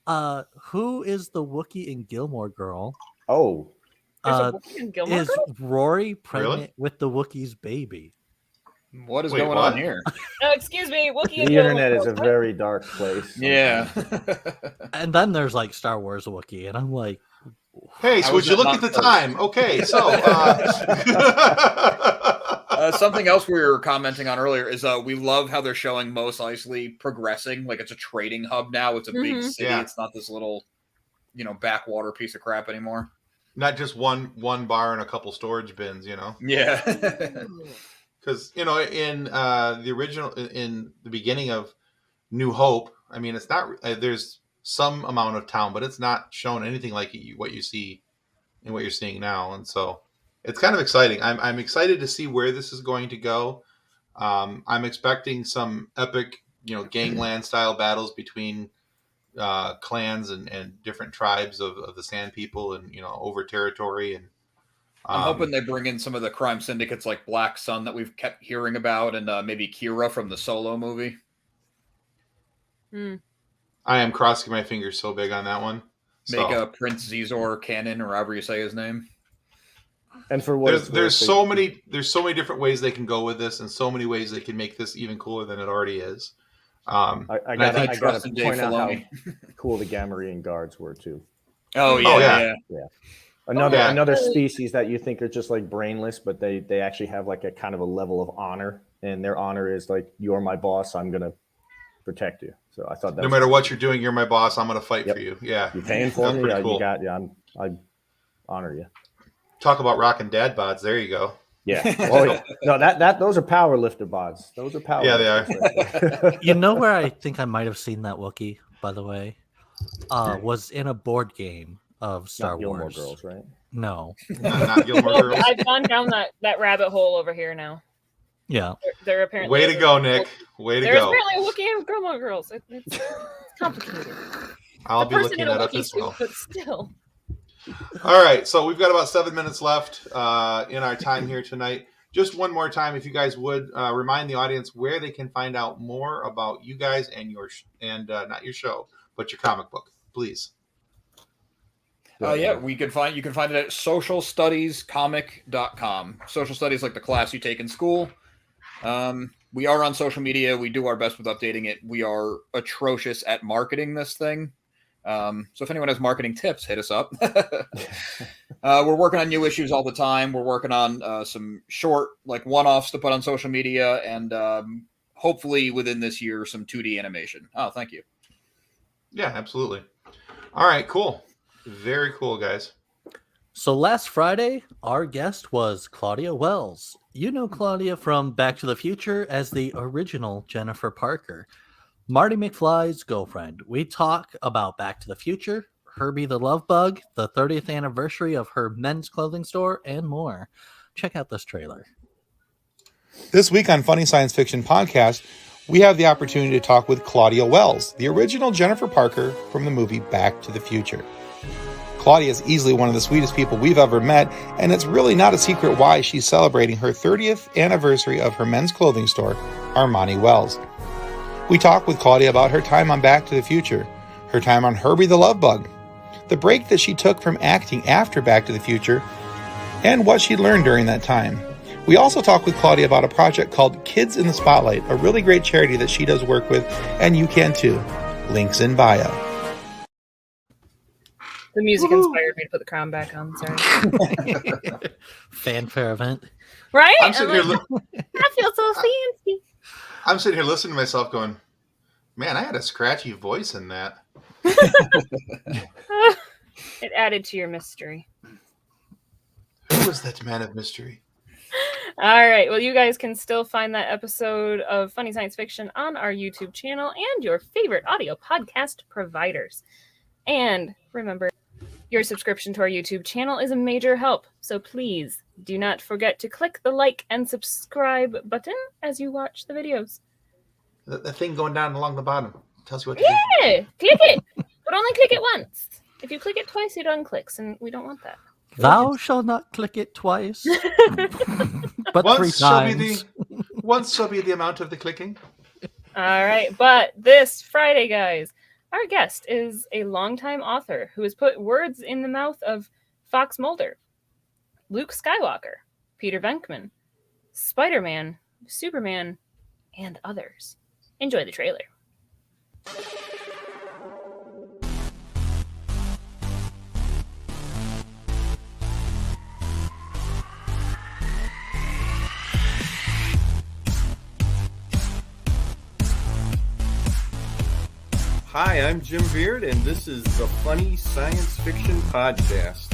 Who is the Wookiee in Gilmore Girl? Oh. Is Rory pregnant with the Wookiee's baby? What is going on here? Excuse me, Wookiee. The internet is a very dark place. Yeah. And then there's like Star Wars Wookiee, and I'm like, hey, so would you look at the time? Okay, so something else we were commenting on earlier is we love how they're showing Mos Eisley progressing. Like it's a trading hub now. It's a big city. Yeah. It's not this little, backwater piece of crap anymore. Not just one bar and a couple storage bins, Yeah. Because in the original, in the beginning of New Hope, I mean, it's not. There's some amount of town, but it's not shown anything like what you see and what you're seeing now, and so it's kind of exciting. I'm excited to see where this is going to go. I'm expecting some epic, gangland style battles between clans and different tribes of the Sand People, and over territory. And I'm hoping they bring in some of the crime syndicates like Black Sun that we've kept hearing about, and maybe Kira from the Solo movie. I am crossing my fingers so big on that one. Make a Prince Zizor canon, or however you say his name. And for what there's so many different ways they can go with this, and so many ways they can make this even cooler than it already is. I got to point out how cool the Gamorrean guards were too. Oh yeah. Another species that you think are just like brainless, but they actually have like a kind of a level of honor, and their honor is like, you're my boss, I'm gonna protect you. So I thought that no matter what you're doing, you're my boss, I'm gonna fight for you. Yeah, you're paying for me. Cool. I honor you. Talk about rocking dad bods. There you go. Yeah. Well, no, those are power lifter bods. Those are power. Yeah, they are. You know where I think I might have seen that Wookiee, by the way, was in a board game of Star Gilmore Wars. Girls, right? No, not Gilmore Girls. I've gone down that rabbit hole over here now. Yeah, they're apparently. Way to go, Nick. Way to go. There's apparently a Wookiee in Gilmore Girls. It's complicated. I'll be looking that up as well. But still. All right, so we've got about 7 minutes left in our time here tonight. Just one more time, if you guys would remind the audience where they can find out more about you guys and not your show, but your comic book, please. You can find it at socialstudiescomic.com. Social studies, like the class you take in school. We are on social media. We do our best with updating it. We are atrocious at marketing this thing. So if anyone has marketing tips, hit us up. We're working on new issues all the time. We're working on some short, like one-offs to put on social media, and hopefully within this year, some 2D animation. Oh, thank you. Yeah, absolutely. All right, cool. Very cool, guys. So last Friday, our guest was Claudia Wells. You know Claudia from Back to the Future as the original Jennifer Parker, Marty McFly's girlfriend. We talk about Back to the Future, Herbie the Love Bug, the 30th anniversary of her men's clothing store, and more. Check out this trailer. This week on Funny Science Fiction Podcast, we have the opportunity to talk with Claudia Wells, the original Jennifer Parker from the movie Back to the Future. Claudia is easily one of the sweetest people we've ever met, and it's really not a secret why she's celebrating her 30th anniversary of her men's clothing store, Armani Wells. We talk with Claudia about her time on Back to the Future, her time on Herbie the Love Bug, the break that she took from acting after Back to the Future, and what she learned during that time. We also talk with Claudia about a project called Kids in the Spotlight, a really great charity that she does work with, and you can too. Links in bio. The music inspired me to put the crown back on. Sorry. Fanfare event. Right? I'm sitting here. I feel so fancy. I'm sitting here listening to myself, going, "Man, I had a scratchy voice in that." It added to your mystery. Who was that man of mystery? All right. Well, you guys can still find that episode of Funny Science Fiction on our YouTube channel and your favorite audio podcast providers. And remember, your subscription to our YouTube channel is a major help. So please do not forget to click the like and subscribe button as you watch the videos. The thing going down along the bottom tells you what to Yeah, click it. But only click it once. If you click it twice, it unclicks, and we don't want that. Thou shall not click it twice, but Once 3 shall be times. Once shall be the amount of the clicking. All right. But this Friday, guys, our guest is a longtime author who has put words in the mouth of Fox Mulder, Luke Skywalker, Peter Venkman, Spider-Man, Superman, and others. Enjoy the trailer. Hi, I'm Jim Beard, and this is the Funny Science Fiction Podcast.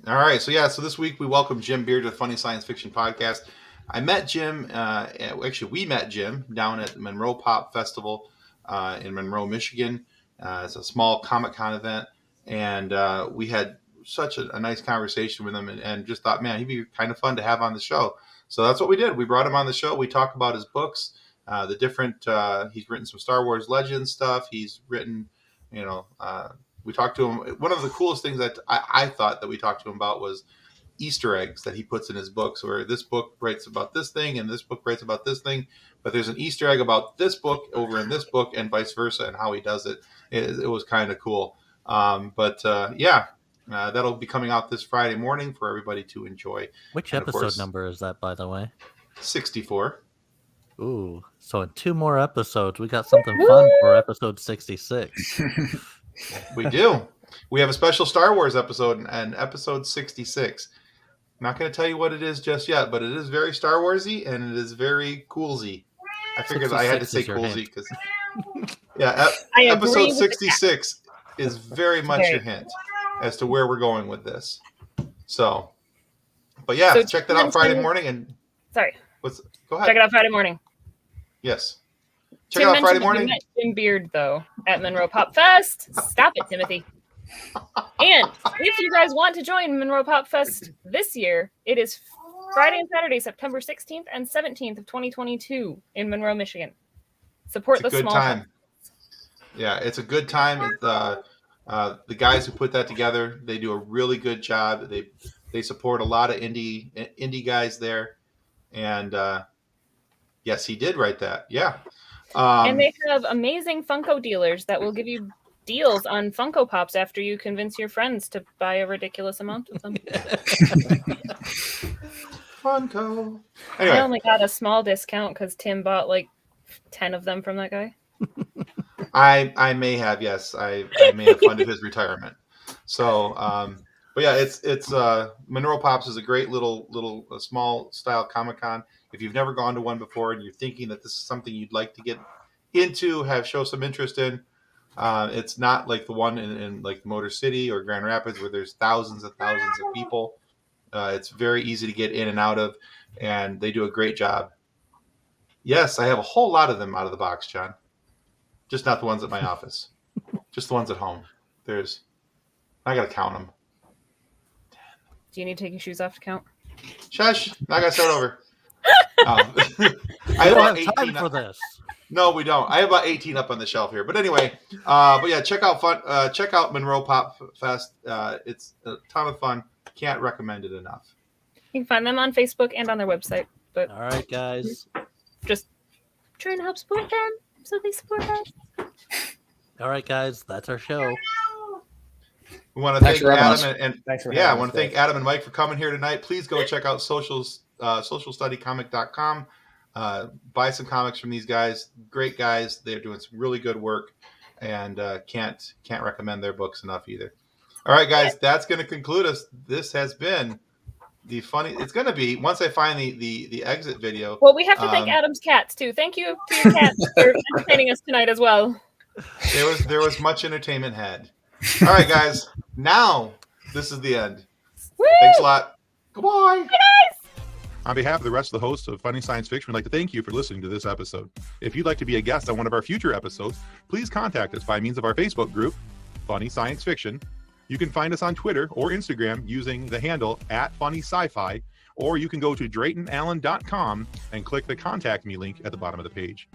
All right, so this week we welcome Jim Beard to the Funny Science Fiction Podcast. I met Jim, actually we met Jim down at the Monroe Pop Festival in Monroe, Michigan. It's a small Comic-Con event, and we had such a nice conversation with him and just thought, man, he'd be kind of fun to have on the show. So that's what we did. We brought him on the show. We talked about his books, the different, he's written some Star Wars Legends stuff. He's written, we talked to him. One of the coolest things that I thought that we talked to him about was Easter eggs that he puts in his books, where this book writes about this thing and this book writes about this thing, but there's an Easter egg about this book over in this book and vice versa, and how he does it. It was kind of cool. That'll be coming out this Friday morning for everybody to enjoy. Which And of episode course, number is that, by the way? 64. Ooh, so in 2 more episodes, we got something fun for episode 66. We do. We have a special Star Wars episode and episode 66. I'm not going to tell you what it is just yet, but it is very Star Warsy and it is very coolsy. I figured I had to say 66 is your coolsy hint. because, I agree episode with 66 is very much your hint as to where we're going with this. So, but yeah, So check that out Friday morning. And Sorry. go ahead. Check it out Friday morning. Yes. Check Tim it out Friday mentioned that morning. you met Jim Beard, though, at Monroe Pop Fest. Stop it, Timothy. And if you guys want to join Monroe Pop Fest this year, it is Friday and Saturday, September 16th and 17th of 2022 in Monroe, Michigan. Support It's a the good small time. town. Yeah, it's a good time. The guys who put that together, they do a really good job. They support a lot of indie guys there, and yes, he did write that. Yeah, And they have amazing Funko dealers that will give you deals on Funko Pops after you convince your friends to buy a ridiculous amount of them. Funko. I Anyway, only got a small discount because Tim bought like 10 of them from that guy. I may have, yes, I may have funded his retirement. So, but yeah, it's Monroe Pops is a great little small style Comic-Con. If you've never gone to one before and you're thinking that this is something you'd like to get into, show some interest in, it's not like the one in like Motor City or Grand Rapids where there's thousands and thousands of people. It's very easy to get in and out of, and they do a great job. Yes, I have a whole lot of them out of the box, John. Just not the ones at my office. Just the ones at home. I got to count them. Do you need to take your shoes off to count? Shush. Now I got to start over. I We have about don't have time 18 for this. No, we don't. I have about 18 up on the shelf here. But anyway, but yeah, check out Monroe Pop Fest. It's a ton of fun. Can't recommend it enough. You can find them on Facebook and on their website. But All right, guys. just trying to help support them so they support us. All right, guys, that's our show. We want to Thanks thank for having us. Adam and Thanks for yeah, I having want us, to thank guys. Adam and Mike for coming here tonight. Please go check out socialstudycomic.com. Buy some comics from these guys. Great guys. They're doing some really good work, and can't recommend their books enough either. All right, guys, that's going to conclude us. This has been the funny. It's going to be once I find the exit video. Well, we have to thank Adam's cats too. Thank you to your cats for entertaining us tonight as well. There was much entertainment had. All right, guys. Now this is the end. Woo! Thanks a lot. Goodbye. Bye, guys. On behalf of the rest of the hosts of Funny Science Fiction, we'd like to thank you for listening to this episode. If you'd like to be a guest on one of our future episodes, please contact us by means of our Facebook group, Funny Science Fiction. You can find us on Twitter or Instagram using the handle @FunnySciFi, or you can go to DraytonAllen.com and click the Contact Me link at the bottom of the page.